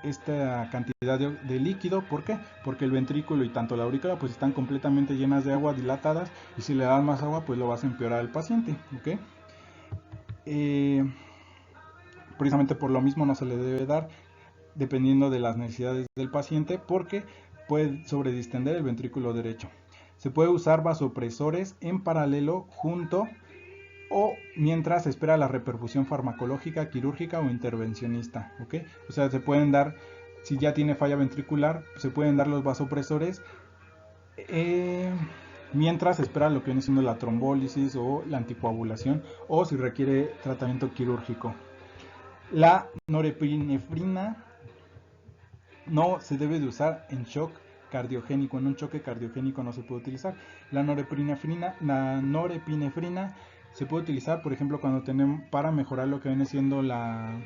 Speaker 2: esta cantidad de líquido. ¿Por qué? Porque el ventrículo y tanto la aurícula pues están completamente llenas de agua, dilatadas, y si le dan más agua pues lo vas a empeorar al paciente, ¿ok? Precisamente por lo mismo no se le debe dar dependiendo de las necesidades del paciente, porque puede sobredistender el ventrículo derecho. Se puede usar vasopresores en paralelo junto o mientras se espera la reperfusión farmacológica, quirúrgica o intervencionista, ¿ok? O sea, se pueden dar, si ya tiene falla ventricular, se pueden dar los vasopresores mientras se espera lo que viene siendo la trombólisis o la anticoagulación, o si requiere tratamiento quirúrgico. La norepinefrina no se debe de usar en shock cardiogénico. En un choque cardiogénico no se puede utilizar. La norepinefrina se puede utilizar, por ejemplo, cuando tenemos para mejorar lo que viene siendo la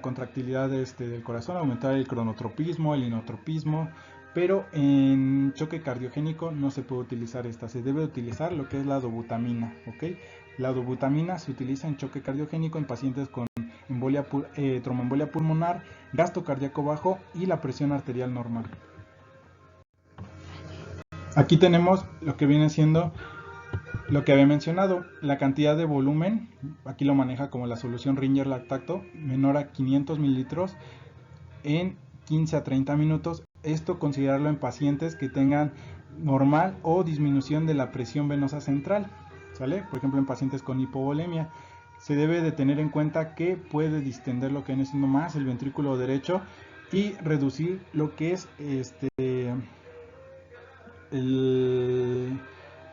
Speaker 2: contractilidad del corazón, aumentar el cronotropismo, el inotropismo, pero en choque cardiogénico no se puede utilizar esta. Se debe utilizar lo que es la dobutamina, ¿ok? La dobutamina se utiliza en choque cardiogénico en pacientes con tromboembolia pulmonar, gasto cardíaco bajo y la presión arterial normal. Aquí tenemos lo que viene siendo lo que había mencionado, la cantidad de volumen. Aquí lo maneja como la solución Ringer-Lactato, menor a 500 mililitros en 15 a 30 minutos. Esto considerarlo en pacientes que tengan normal o disminución de la presión venosa central, ¿sale? Por ejemplo, en pacientes con hipovolemia. Se debe de tener en cuenta que puede distender lo que viene siendo más el ventrículo derecho y reducir lo que es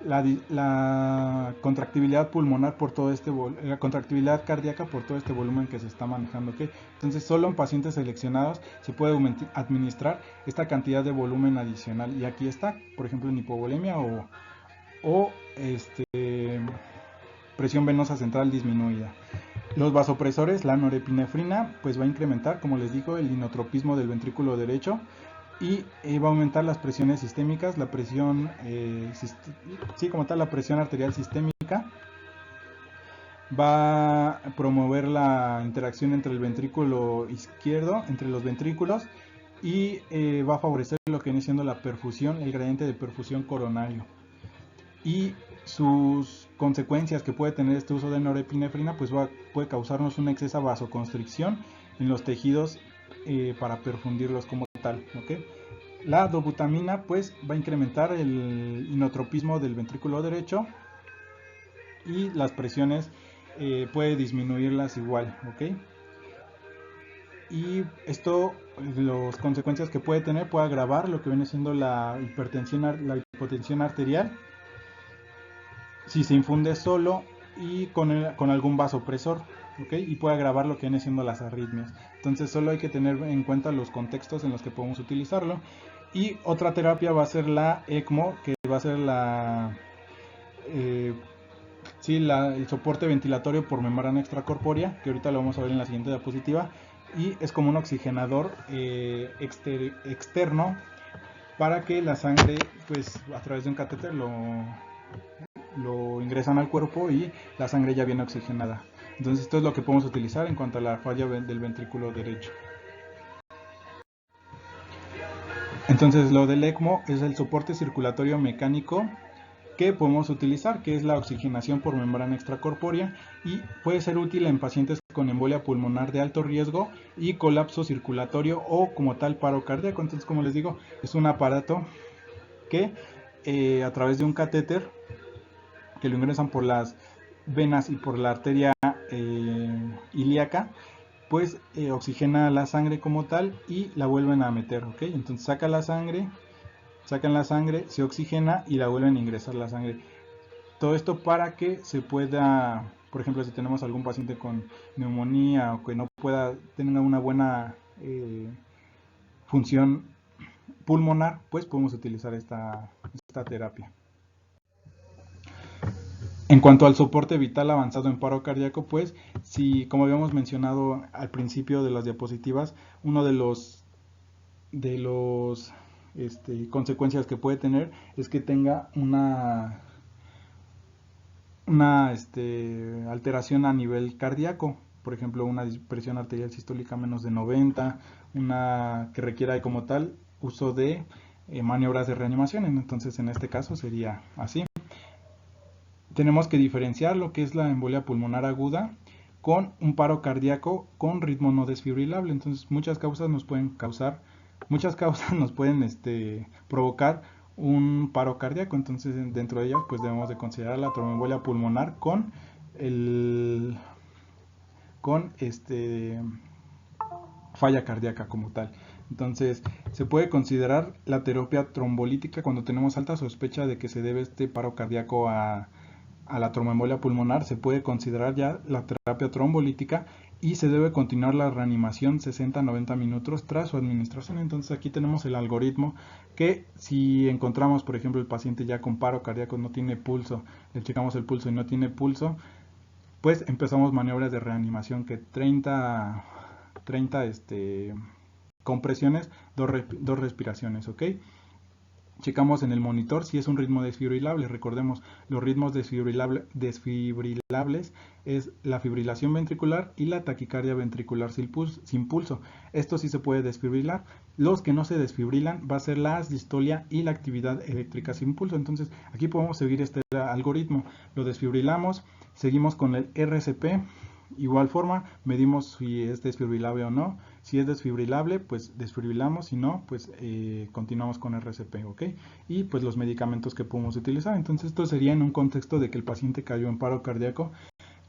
Speaker 2: la contractibilidad pulmonar por todo la contractibilidad cardíaca por todo este volumen que se está manejando, ¿ok? Entonces solo en pacientes seleccionados se puede administrar esta cantidad de volumen adicional, y aquí está, por ejemplo, en hipovolemia o presión venosa central disminuida. Los vasopresores, la norepinefrina, pues va a incrementar, como les digo, el inotropismo del ventrículo derecho, y va a aumentar las presiones sistémicas, la presión, la presión arterial sistémica. Va a promover la interacción entre el ventrículo izquierdo, entre los ventrículos, y va a favorecer lo que viene siendo la perfusión, el gradiente de perfusión coronario. Y sus consecuencias que puede tener este uso de norepinefrina, pues puede causarnos una excesiva vasoconstricción en los tejidos para perfundirlos como tal, ¿ok? La dobutamina pues va a incrementar el inotropismo del ventrículo derecho, y las presiones puede disminuirlas igual, ¿ok? Y esto, las consecuencias que puede tener, puede agravar lo que viene siendo la hipotensión arterial si se infunde solo y con algún vasopresor, ¿ok? Y puede agravar lo que viene siendo las arritmias. Entonces solo hay que tener en cuenta los contextos en los que podemos utilizarlo. Y otra terapia va a ser la ECMO, que va a ser el soporte ventilatorio por membrana extracorpórea, que ahorita lo vamos a ver en la siguiente diapositiva, y es como un oxigenador externo para que la sangre, pues a través de un catéter lo ingresan al cuerpo y la sangre ya viene oxigenada. Entonces esto es lo que podemos utilizar en cuanto a la falla del ventrículo derecho. Entonces lo del ECMO es el soporte circulatorio mecánico que podemos utilizar, que es la oxigenación por membrana extracorpórea, y puede ser útil en pacientes con embolia pulmonar de alto riesgo y colapso circulatorio o como tal paro cardíaco. Entonces, como les digo, es un aparato que a través de un catéter que lo ingresan por las venas y por la arteria ilíaca, pues oxigena la sangre como tal y la vuelven a meter, ¿ok? Entonces sacan la sangre, se oxigena y la vuelven a ingresar la sangre. Todo esto para que se pueda, por ejemplo, si tenemos algún paciente con neumonía o que no pueda tener una buena función pulmonar, pues podemos utilizar esta terapia. En cuanto al soporte vital avanzado en paro cardíaco, pues si, como habíamos mencionado al principio de las diapositivas, uno de los consecuencias que puede tener es que tenga una alteración a nivel cardíaco, por ejemplo una presión arterial sistólica menos de 90, una que requiera como tal uso de maniobras de reanimación. Entonces en este caso sería así. Tenemos que diferenciar lo que es la embolia pulmonar aguda con un paro cardíaco con ritmo no desfibrilable. Entonces muchas causas nos pueden provocar un paro cardíaco. Entonces dentro de ellas pues debemos de considerar la tromboembolia pulmonar con falla cardíaca como tal. Entonces se puede considerar la terapia trombolítica cuando tenemos alta sospecha de que se debe este paro cardíaco a la tromboembolia pulmonar. Se puede considerar ya la terapia trombolítica y se debe continuar la reanimación 60-90 minutos tras su administración. Entonces aquí tenemos el algoritmo que si encontramos, por ejemplo, el paciente ya con paro cardíaco, no tiene pulso, le checamos el pulso y no tiene pulso, pues empezamos maniobras de reanimación que 30 compresiones, dos respiraciones, ¿ok? Checamos en el monitor si es un ritmo desfibrilable. Recordemos, los ritmos desfibrilables es la fibrilación ventricular y la taquicardia ventricular sin pulso. Esto sí se puede desfibrilar. Los que no se desfibrilan va a ser la asdistolia y la actividad eléctrica sin pulso. Entonces aquí podemos seguir este algoritmo. Lo desfibrilamos, seguimos con el RCP. Igual forma, medimos si es desfibrilable o no. Si es desfibrilable, pues desfibrilamos. Si no, pues continuamos con RCP, ¿ok? Y pues los medicamentos que podemos utilizar. Entonces esto sería en un contexto de que el paciente cayó en paro cardíaco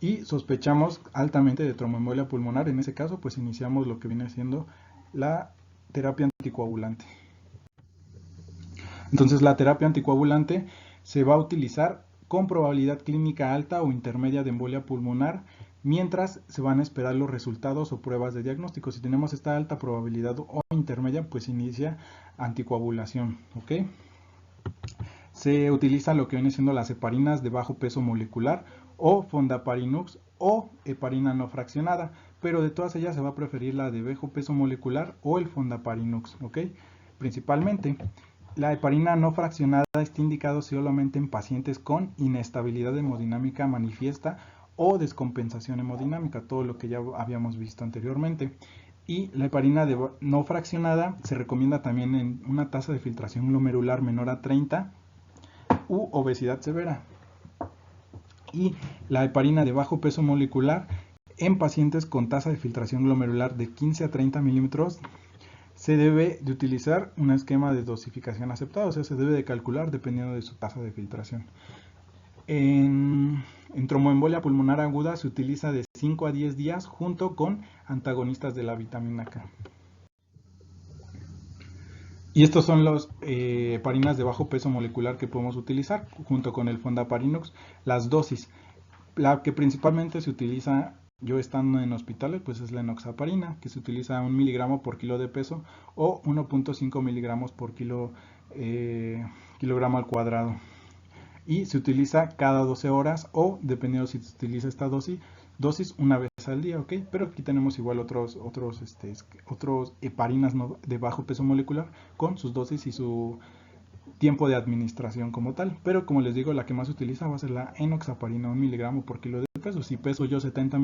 Speaker 2: y sospechamos altamente de tromboembolia pulmonar. En ese caso, pues iniciamos lo que viene siendo la terapia anticoagulante. Entonces la terapia anticoagulante se va a utilizar con probabilidad clínica alta o intermedia de embolia pulmonar, mientras se van a esperar los resultados o pruebas de diagnóstico. Si tenemos esta alta probabilidad o intermedia, pues inicia anticoagulación, ¿ok? Se utiliza lo que viene siendo las heparinas de bajo peso molecular o fondaparinux o heparina no fraccionada, pero de todas ellas se va a preferir la de bajo peso molecular o el fondaparinux, ¿ok? Principalmente. La heparina no fraccionada está indicado solamente en pacientes con inestabilidad hemodinámica manifiesta o descompensación hemodinámica, todo lo que ya habíamos visto anteriormente. Y la heparina no fraccionada se recomienda también en una tasa de filtración glomerular menor a 30 u obesidad severa. Y la heparina de bajo peso molecular en pacientes con tasa de filtración glomerular de 15 a 30 milímetros se debe de utilizar un esquema de dosificación aceptado, o sea, se debe de calcular dependiendo de su tasa de filtración. En tromboembolia pulmonar aguda se utiliza de 5 a 10 días junto con antagonistas de la vitamina K. Y estos son los heparinas de bajo peso molecular que podemos utilizar junto con el fondaparinux. Las dosis, la que principalmente se utiliza yo estando en hospitales, pues es la enoxaparina, que se utiliza 1 miligramo por kilo de peso o 1.5 miligramos por kilogramo al cuadrado. Y se utiliza cada 12 horas o, dependiendo si se utiliza esta dosis una vez al día, ¿ok? Pero aquí tenemos igual otros heparinas de bajo peso molecular con sus dosis y su tiempo de administración como tal, pero como les digo, la que más se utiliza va a ser la enoxaparina, 1 miligramo por kilo de peso. Si peso yo 70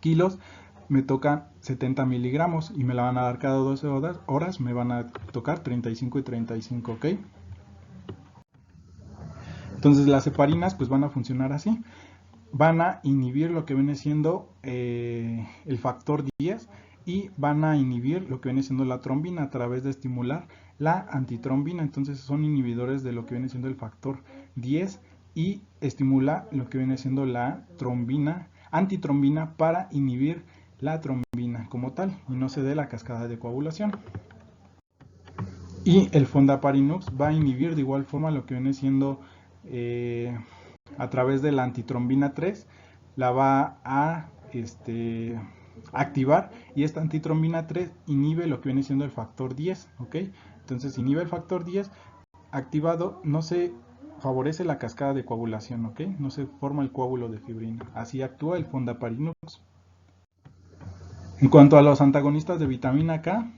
Speaker 2: kilos, me tocan 70 miligramos y me la van a dar cada 12 horas, me van a tocar 35 y 35, ¿ok? Entonces las heparinas pues van a funcionar así, van a inhibir lo que viene siendo el factor 10 y van a inhibir lo que viene siendo la trombina a través de estimular la antitrombina. Entonces son inhibidores de lo que viene siendo el factor 10 y estimula lo que viene siendo la trombina, antitrombina, para inhibir la trombina como tal y no se dé la cascada de coagulación. Y el fondaparinux va a inhibir de igual forma lo que viene siendo a través de la antitrombina 3, la va a activar, y esta antitrombina 3 inhibe lo que viene siendo el factor 10, ¿ok? Entonces inhibe el factor 10, activado, no se favorece la cascada de coagulación, ¿ok? No se forma el coágulo de fibrina. Así actúa el fondaparinux. En cuanto a los antagonistas de vitamina K,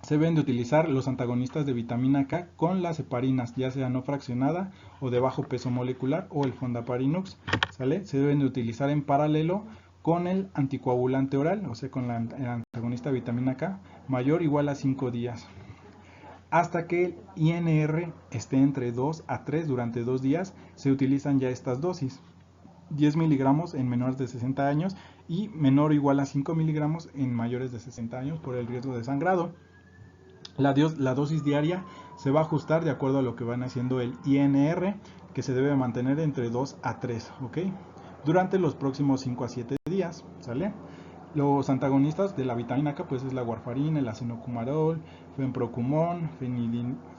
Speaker 2: se deben de utilizar los antagonistas de vitamina K con las heparinas, ya sea no fraccionada o de bajo peso molecular o el fondaparinux, ¿sale? Se deben de utilizar en paralelo con el anticoagulante oral, o sea, con el antagonista de vitamina K, mayor o igual a 5 días. Hasta que el INR esté entre 2 a 3 durante 2 días, se utilizan ya estas dosis. 10 miligramos en menores de 60 años y menor o igual a 5 miligramos en mayores de 60 años por el riesgo de sangrado. La dosis diaria se va a ajustar de acuerdo a lo que van haciendo el INR, que se debe mantener entre 2 a 3, ¿ok? Durante los próximos 5 a 7 días, ¿sale? Los antagonistas de la vitamina K pues es la warfarina, el acenocumarol, fenprocumón,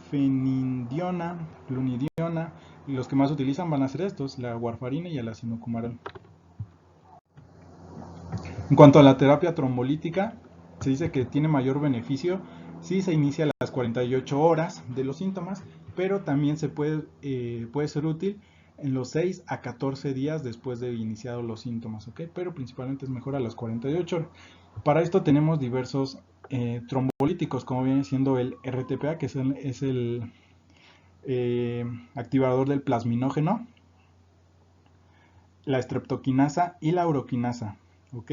Speaker 2: fenindiona, flunidiona, y los que más utilizan van a ser estos, la warfarina y el acenocumarol. En cuanto a la terapia trombolítica, se dice que tiene mayor beneficio si se inicia a las 48 horas de los síntomas, pero también se puede ser útil en los 6 a 14 días después de iniciados los síntomas, ¿ok? Pero principalmente es mejor a las 48 horas. Para esto tenemos diversos trombolíticos, como viene siendo el RTPA, que es el activador del plasminógeno, la streptoquinasa y la uroquinasa, ¿ok?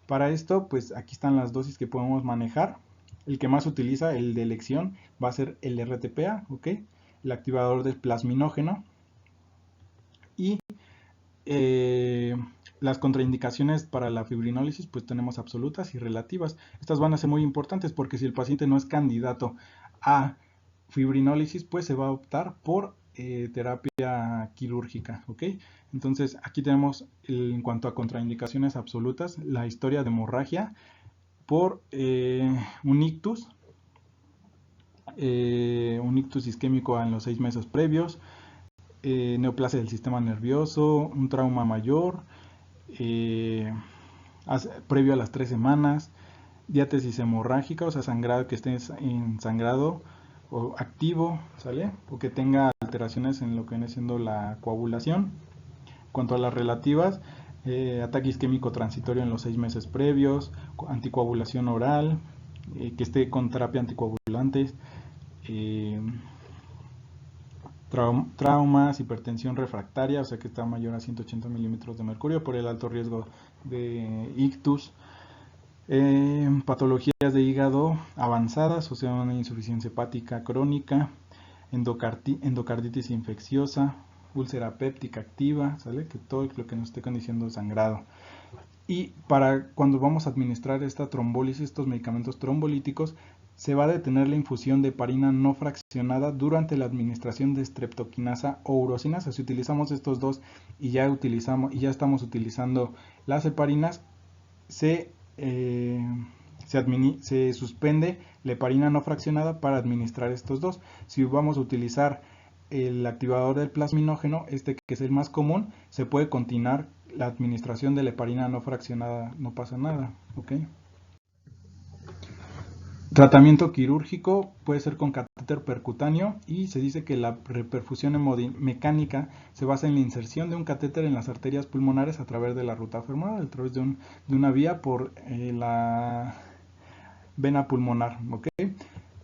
Speaker 2: Para esto, pues aquí están las dosis que podemos manejar. El que más se utiliza, el de elección, va a ser el RTPA, ¿ok? El activador del plasminógeno. Y las contraindicaciones para la fibrinólisis, pues tenemos absolutas y relativas. Estas van a ser muy importantes porque si el paciente no es candidato a fibrinólisis, pues se va a optar por terapia quirúrgica, ¿ok? Entonces aquí tenemos en cuanto a contraindicaciones absolutas, la historia de hemorragia por un ictus, un ictus isquémico en los 6 meses previos, neoplasia del sistema nervioso, un trauma mayor, previo a las 3 semanas, diátesis hemorrágica, o sea, sangrado que esté en sangrado o activo, ¿sale? O que tenga alteraciones en lo que viene siendo la coagulación. En cuanto a las relativas, ataque isquémico transitorio en los 6 meses previos, anticoagulación oral, que esté con terapia anticoagulante, traumas, hipertensión refractaria, o sea que está mayor a 180 milímetros de mercurio por el alto riesgo de ictus, patologías de hígado avanzadas, o sea una insuficiencia hepática crónica, endocarditis infecciosa, úlcera péptica activa, ¿sale? Que todo lo que nos esté condicionando sangrado. Y para cuando vamos a administrar esta trombólisis, estos medicamentos trombolíticos, se va a detener la infusión de heparina no fraccionada durante la administración de streptokinasa o urosinasa. Si utilizamos estos dos y ya estamos utilizando las heparinas, se suspende la heparina no fraccionada para administrar estos dos. Si vamos a utilizar el activador del plasminógeno, que es el más común, se puede continuar la administración de la heparina no fraccionada, no pasa nada, ¿ok? Tratamiento quirúrgico puede ser con catéter percutáneo y se dice que la reperfusión hemodinamicánica se basa en la inserción de un catéter en las arterias pulmonares a través de la ruta femoral, a través de una vía por la vena pulmonar, ¿ok?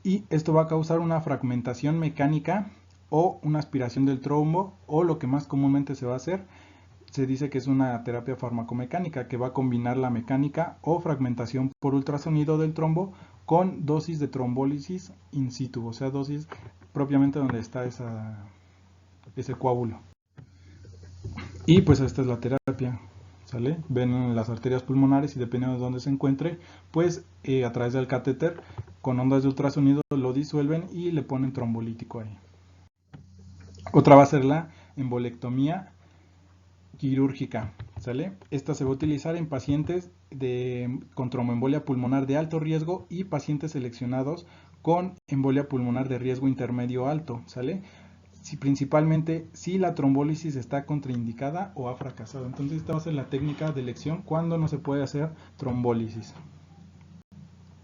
Speaker 2: Y esto va a causar una fragmentación mecánica o una aspiración del trombo, o lo que más comúnmente se va a hacer, se dice que es una terapia farmacomecánica que va a combinar la mecánica o fragmentación por ultrasonido del trombo con dosis de trombólisis in situ, o sea, dosis propiamente donde está ese coágulo. Y pues esta es la terapia, ¿sale? Ven las arterias pulmonares y dependiendo de dónde se encuentre, pues a través del catéter con ondas de ultrasonido lo disuelven y le ponen trombolítico ahí. Otra va a ser la embolectomía quirúrgica, ¿sale? Esta se va a utilizar en pacientes con tromboembolia pulmonar de alto riesgo y pacientes seleccionados con embolia pulmonar de riesgo intermedio alto, ¿sale? Principalmente si la trombólisis está contraindicada o ha fracasado. Entonces esta va a ser la técnica de elección cuando no se puede hacer trombólisis.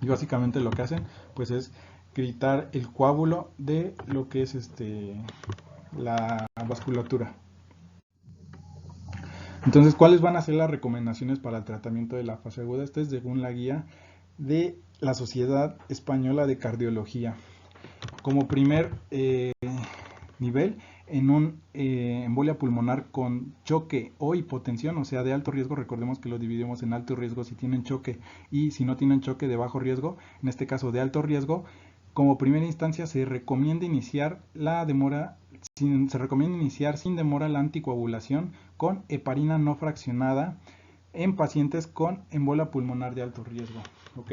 Speaker 2: Y básicamente lo que hacen pues es quitar el coágulo de lo que es la vasculatura. Entonces, ¿cuáles van a ser las recomendaciones para el tratamiento de la fase aguda? Este es según la guía de la Sociedad Española de Cardiología. Como primer nivel, en un embolia pulmonar con choque o hipotensión, o sea, de alto riesgo, recordemos que lo dividimos en alto riesgo si tienen choque y si no tienen choque de bajo riesgo, en este caso de alto riesgo, como primera instancia se recomienda iniciar sin demora la anticoagulación con heparina no fraccionada en pacientes con embolia pulmonar de alto riesgo, ¿ok?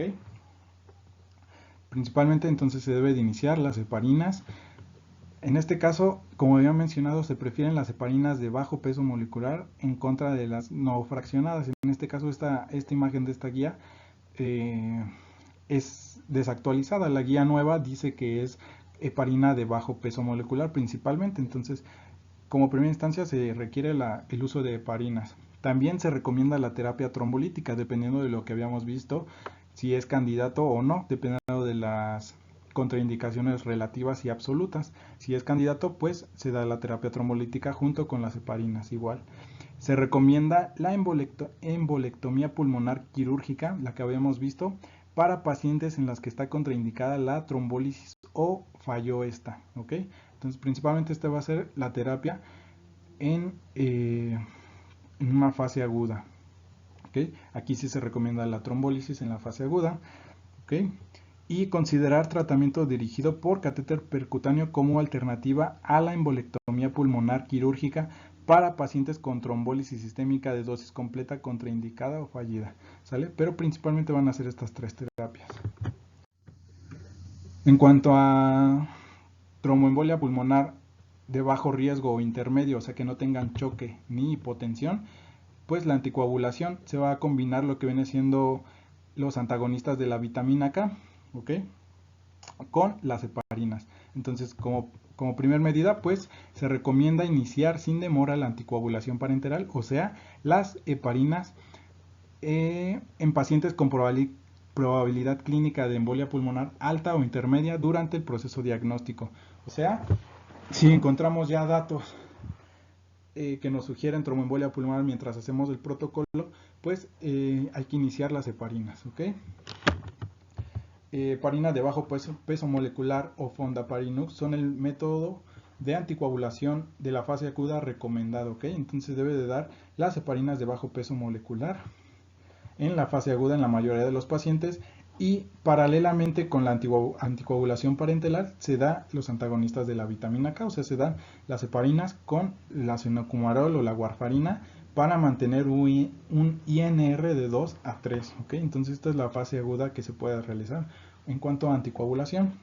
Speaker 2: Principalmente entonces se debe de iniciar las heparinas. En este caso, como había mencionado, se prefieren las heparinas de bajo peso molecular en contra de las no fraccionadas. En este caso, esta imagen de esta guía es desactualizada. La guía nueva dice que es heparina de bajo peso molecular principalmente. Entonces, como primera instancia se requiere el uso de heparinas. También se recomienda la terapia trombolítica, dependiendo de lo que habíamos visto, si es candidato o no, dependiendo de las contraindicaciones relativas y absolutas. Si es candidato, pues se da la terapia trombolítica junto con las heparinas igual. Se recomienda la embolectomía pulmonar quirúrgica, la que habíamos visto, para pacientes en las que está contraindicada la trombólisis o falló esta, ¿ok? Entonces, principalmente esta va a ser la terapia en una fase aguda, ¿ok? Aquí sí se recomienda la trombólisis en la fase aguda, ¿ok? Y considerar tratamiento dirigido por catéter percutáneo como alternativa a la embolectomía pulmonar quirúrgica para pacientes con trombólisis sistémica de dosis completa, contraindicada o fallida, ¿sale? Pero principalmente van a ser estas tres terapias. En cuanto a tromboembolia pulmonar de bajo riesgo o intermedio, o sea que no tengan choque ni hipotensión, pues la anticoagulación se va a combinar lo que viene siendo los antagonistas de la vitamina K, ¿ok? con las heparinas. Entonces, como primer medida, pues se recomienda iniciar sin demora la anticoagulación parenteral, o sea, las heparinas en pacientes con probabilidad clínica de embolia pulmonar alta o intermedia durante el proceso diagnóstico. O sea, si encontramos ya datos que nos sugieren tromboembolia pulmonar mientras hacemos el protocolo, pues hay que iniciar las heparinas, ¿ok? Heparina de bajo peso molecular o fondaparinux son el método de anticoagulación de la fase aguda recomendado, ¿ok? Entonces debe de dar las heparinas de bajo peso molecular en la fase aguda en la mayoría de los pacientes, y paralelamente con la anticoagulación parenteral se da los antagonistas de la vitamina K, o sea, se dan las heparinas con la cenocumarol o la warfarina para mantener un INR de 2 a 3, ¿ok? Entonces esta es la fase aguda que se puede realizar en cuanto a anticoagulación.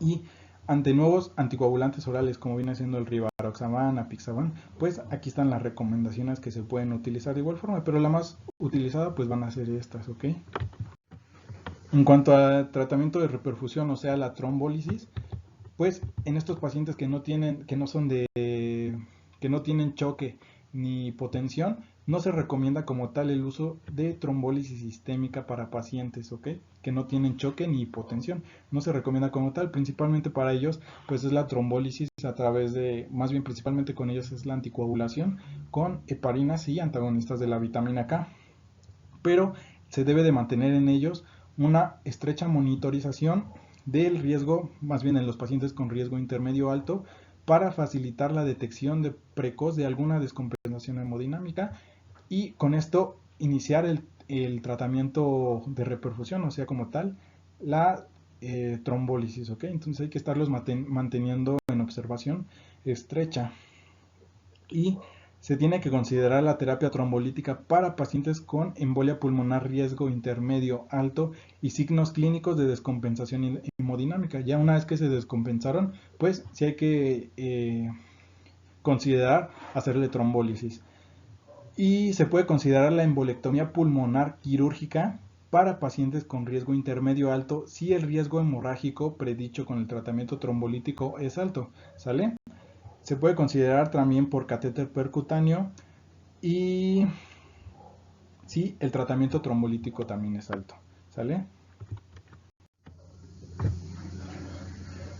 Speaker 2: Y ante nuevos anticoagulantes orales como viene siendo el rivaroxaban, apixaban, pues aquí están las recomendaciones que se pueden utilizar de igual forma, pero la más utilizada pues van a ser estas, ¿ok? En cuanto al tratamiento de reperfusión, o sea, la trombólisis, pues en estos pacientes que no tienen choque ni hipotensión, no se recomienda como tal el uso de trombólisis sistémica para pacientes, ¿ok? Que no tienen choque ni hipotensión. No se recomienda como tal, principalmente para ellos, pues es la trombólisis a través de, más bien principalmente con ellos es la anticoagulación con heparinas y antagonistas de la vitamina K. Pero se debe de mantener en ellos una estrecha monitorización del riesgo, más bien en los pacientes con riesgo intermedio alto, para facilitar la detección precoz de alguna descompensación hemodinámica y con esto iniciar el tratamiento de reperfusión, o sea, como tal, la trombólisis, ¿ok? Entonces hay que estarlos manteniendo en observación estrecha. Y se tiene que considerar la terapia trombolítica para pacientes con embolia pulmonar riesgo intermedio alto y signos clínicos de descompensación hemodinámica. Ya una vez que se descompensaron, pues sí hay que considerar hacerle trombólisis. Y se puede considerar la embolectomía pulmonar quirúrgica para pacientes con riesgo intermedio alto si el riesgo hemorrágico predicho con el tratamiento trombolítico es alto, ¿sale? Se puede considerar también por catéter percutáneo y si el tratamiento trombolítico también es alto, ¿sale?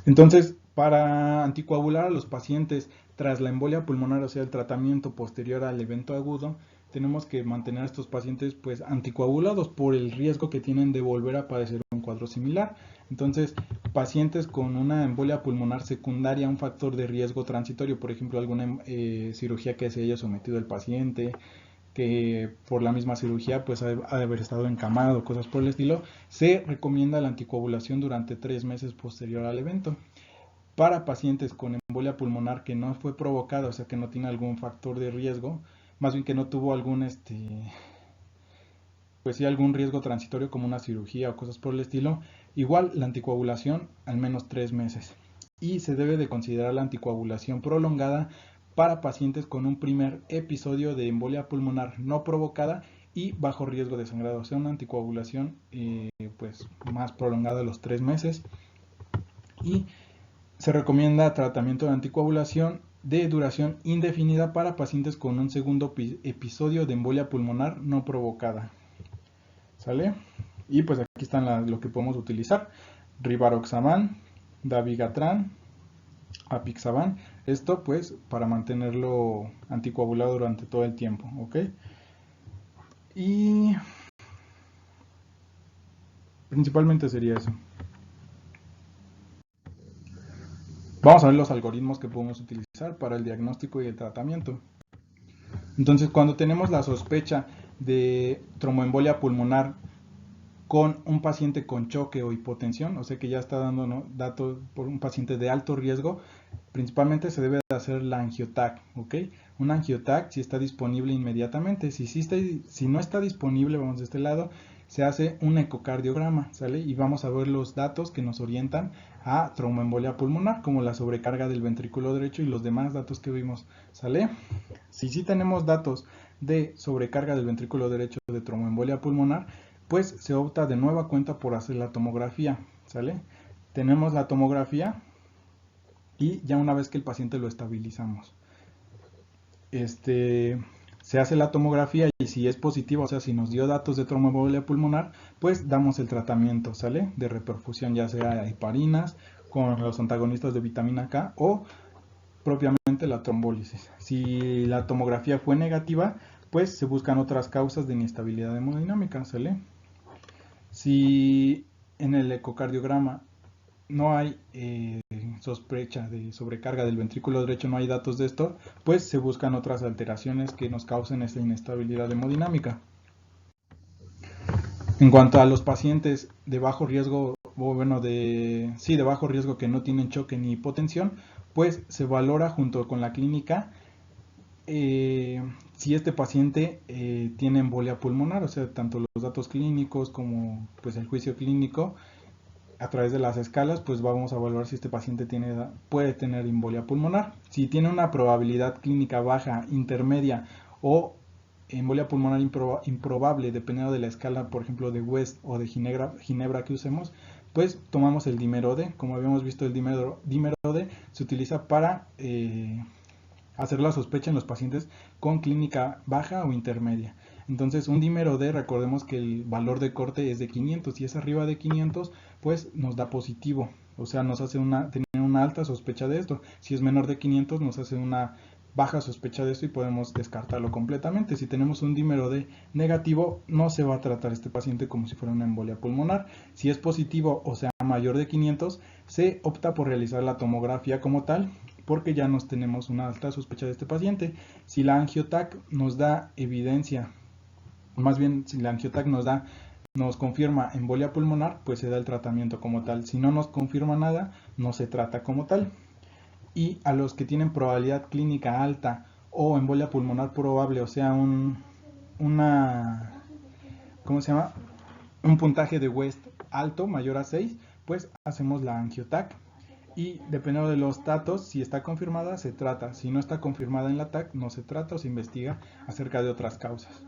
Speaker 2: Entonces, para anticoagular a los pacientes tras la embolia pulmonar, o sea, el tratamiento posterior al evento agudo, tenemos que mantener a estos pacientes pues anticoagulados por el riesgo que tienen de volver a padecer un cuadro similar. Entonces, pacientes con una embolia pulmonar secundaria, un factor de riesgo transitorio, por ejemplo, alguna cirugía que se haya sometido el paciente, que por la misma cirugía pues ha de haber estado encamado, cosas por el estilo, se recomienda la anticoagulación durante 3 meses posterior al evento. Para pacientes con embolia pulmonar que no fue provocada, o sea que no tiene algún factor de riesgo, más bien que no tuvo algún pues sí, algún riesgo transitorio como una cirugía o cosas por el estilo, igual la anticoagulación al menos 3 meses. Y se debe de considerar la anticoagulación prolongada para pacientes con un primer episodio de embolia pulmonar no provocada y bajo riesgo de sangrado, o sea, una anticoagulación pues más prolongada de los 3 meses. Y se recomienda tratamiento de anticoagulación de duración indefinida para pacientes con un segundo episodio de embolia pulmonar no provocada. ¿Sale? Y pues aquí están lo que podemos utilizar: rivaroxaban, dabigatran, apixaban. Esto pues para mantenerlo anticoagulado durante todo el tiempo, ¿ok? Y principalmente sería eso. Vamos a ver los algoritmos que podemos utilizar para el diagnóstico y el tratamiento. Entonces, cuando tenemos la sospecha de tromboembolia pulmonar con un paciente con choque o hipotensión, o sea que ya está dando, ¿no?, datos por un paciente de alto riesgo, principalmente se debe de hacer la angioTAC, ¿ok? Un angioTAC si está disponible inmediatamente. Si no está disponible, vamos de este lado, se hace un ecocardiograma, ¿sale? Y vamos a ver los datos que nos orientan a tromboembolia pulmonar, como la sobrecarga del ventrículo derecho y los demás datos que vimos, ¿sale? Si sí tenemos datos de sobrecarga del ventrículo derecho de tromboembolia pulmonar, pues se opta de nueva cuenta por hacer la tomografía, ¿sale? tenemos la tomografía y ya una vez que el paciente lo estabilizamos, se hace la tomografía y si es positivo, o sea, si nos dio datos de tromboembolia pulmonar, pues damos el tratamiento, ¿sale? De reperfusión, ya sea heparinas con los antagonistas de vitamina K o propiamente la trombólisis. Si la tomografía fue negativa, pues se buscan otras causas de inestabilidad hemodinámica, ¿sale? Si en el ecocardiograma no hay sospecha de sobrecarga del ventrículo derecho, no hay datos de esto, pues se buscan otras alteraciones que nos causen esta inestabilidad hemodinámica. En cuanto a los pacientes de bajo riesgo, o bueno, de bajo riesgo que no tienen choque ni hipotensión, pues se valora junto con la clínica si este paciente tiene embolia pulmonar, o sea, tanto los datos clínicos como pues el juicio clínico a través de las escalas, pues vamos a evaluar si este paciente puede tener embolia pulmonar. Si tiene una probabilidad clínica baja, intermedia o embolia pulmonar improbable, dependiendo de la escala, por ejemplo, de West o de Ginebra que usemos, pues tomamos el dímero D. Como habíamos visto, el dímero D se utiliza para hacer la sospecha en los pacientes con clínica baja o intermedia. Entonces, un dímero D, recordemos que el valor de corte es de 500. Si es arriba de 500, pues nos da positivo. O sea, nos hace tener una alta sospecha de esto. Si es menor de 500, nos hace una baja sospecha de esto y podemos descartarlo completamente. Si tenemos un dímero D negativo, no se va a tratar este paciente como si fuera una embolia pulmonar. Si es positivo, o sea, mayor de 500, se opta por realizar la tomografía como tal, porque ya nos tenemos una alta sospecha de este paciente. Si la angiotac nos da evidencia, más bien si la angiotac nos confirma embolia pulmonar, pues se da el tratamiento como tal. Si no nos confirma nada, no se trata como tal. Y a los que tienen probabilidad clínica alta o embolia pulmonar probable, o sea, ¿cómo se llama? Un puntaje de West alto, mayor a 6, pues hacemos la angiotac. Y dependiendo de los datos, si está confirmada, se trata. Si no está confirmada en la TAC, no se trata o se investiga acerca de otras causas.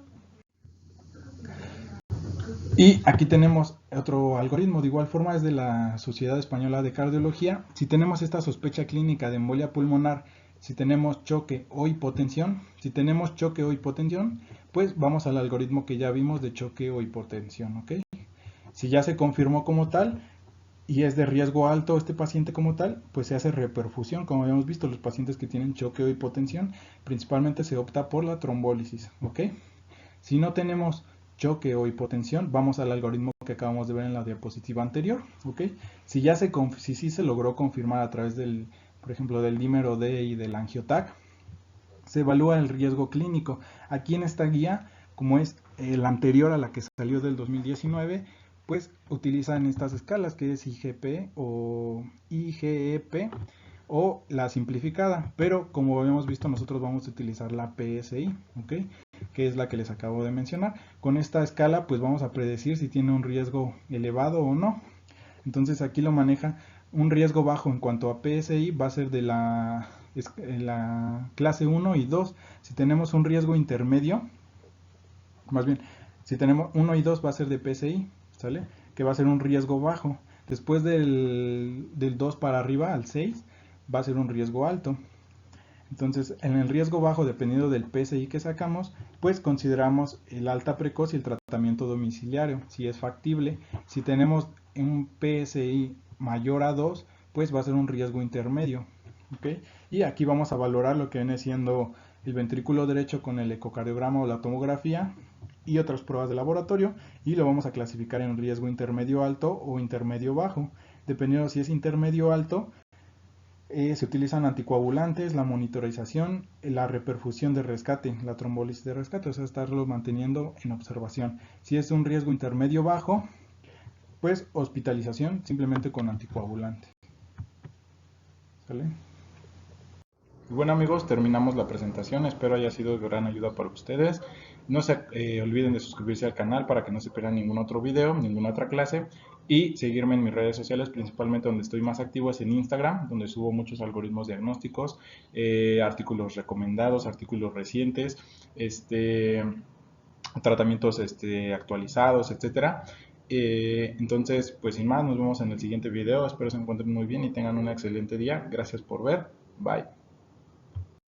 Speaker 2: Y aquí tenemos otro algoritmo, de igual forma es de la Sociedad Española de Cardiología. Si tenemos esta sospecha clínica de embolia pulmonar, si tenemos choque o hipotensión, pues vamos al algoritmo que ya vimos de choque o hipotensión, ¿ok? Si ya se confirmó como tal y es de riesgo alto este paciente como tal, pues se hace reperfusión. Como habíamos visto, los pacientes que tienen choque o hipotensión, principalmente se opta por la trombólisis, ¿ok? Si no tenemos choque o hipotensión, vamos al algoritmo que acabamos de ver en la diapositiva anterior, ¿ok? Si sí se logró confirmar a través del, por ejemplo, del dímero D y del angiotac, se evalúa el riesgo clínico. Aquí en esta guía, como es la anterior a la que salió del 2019, pues utilizan estas escalas que es IGP o IGEP o la simplificada, pero como habíamos visto nosotros vamos a utilizar la PSI, ¿ok? Que es la que les acabo de mencionar. Con esta escala pues vamos a predecir si tiene un riesgo elevado o no. Entonces aquí lo maneja un riesgo bajo en cuanto a PSI, va a ser de la clase 1 y 2. Si tenemos un riesgo intermedio, más bien, si tenemos 1 y 2 va a ser de PSI, ¿sale? Que va a ser un riesgo bajo. Después del 2 para arriba, al 6, va a ser un riesgo alto. Entonces, en el riesgo bajo, dependiendo del PSI que sacamos, pues consideramos el alta precoz y el tratamiento domiciliario, si es factible. Si tenemos un PSI mayor a 2, pues va a ser un riesgo intermedio, ¿ok? Y aquí vamos a valorar lo que viene siendo el ventrículo derecho con el ecocardiograma o la tomografía y otras pruebas de laboratorio, y lo vamos a clasificar en riesgo intermedio alto o intermedio bajo. Dependiendo si es intermedio alto, se utilizan anticoagulantes, la monitorización, la reperfusión de rescate, la trombólisis de rescate, o sea, estarlo manteniendo en observación. Si es un riesgo intermedio bajo, pues hospitalización simplemente con anticoagulante. ¿Sale? Y bueno amigos, terminamos la presentación, espero haya sido de gran ayuda para ustedes. No se olviden de suscribirse al canal para que no se pierdan ningún otro video, ninguna otra clase, y seguirme en mis redes sociales, principalmente donde estoy más activo es en Instagram, donde subo muchos algoritmos diagnósticos, artículos recomendados, artículos recientes, tratamientos actualizados, etcétera.
Speaker 1: Entonces, pues sin más, nos vemos en el siguiente video. Espero se encuentren muy bien y tengan un excelente día. Gracias por ver. Bye.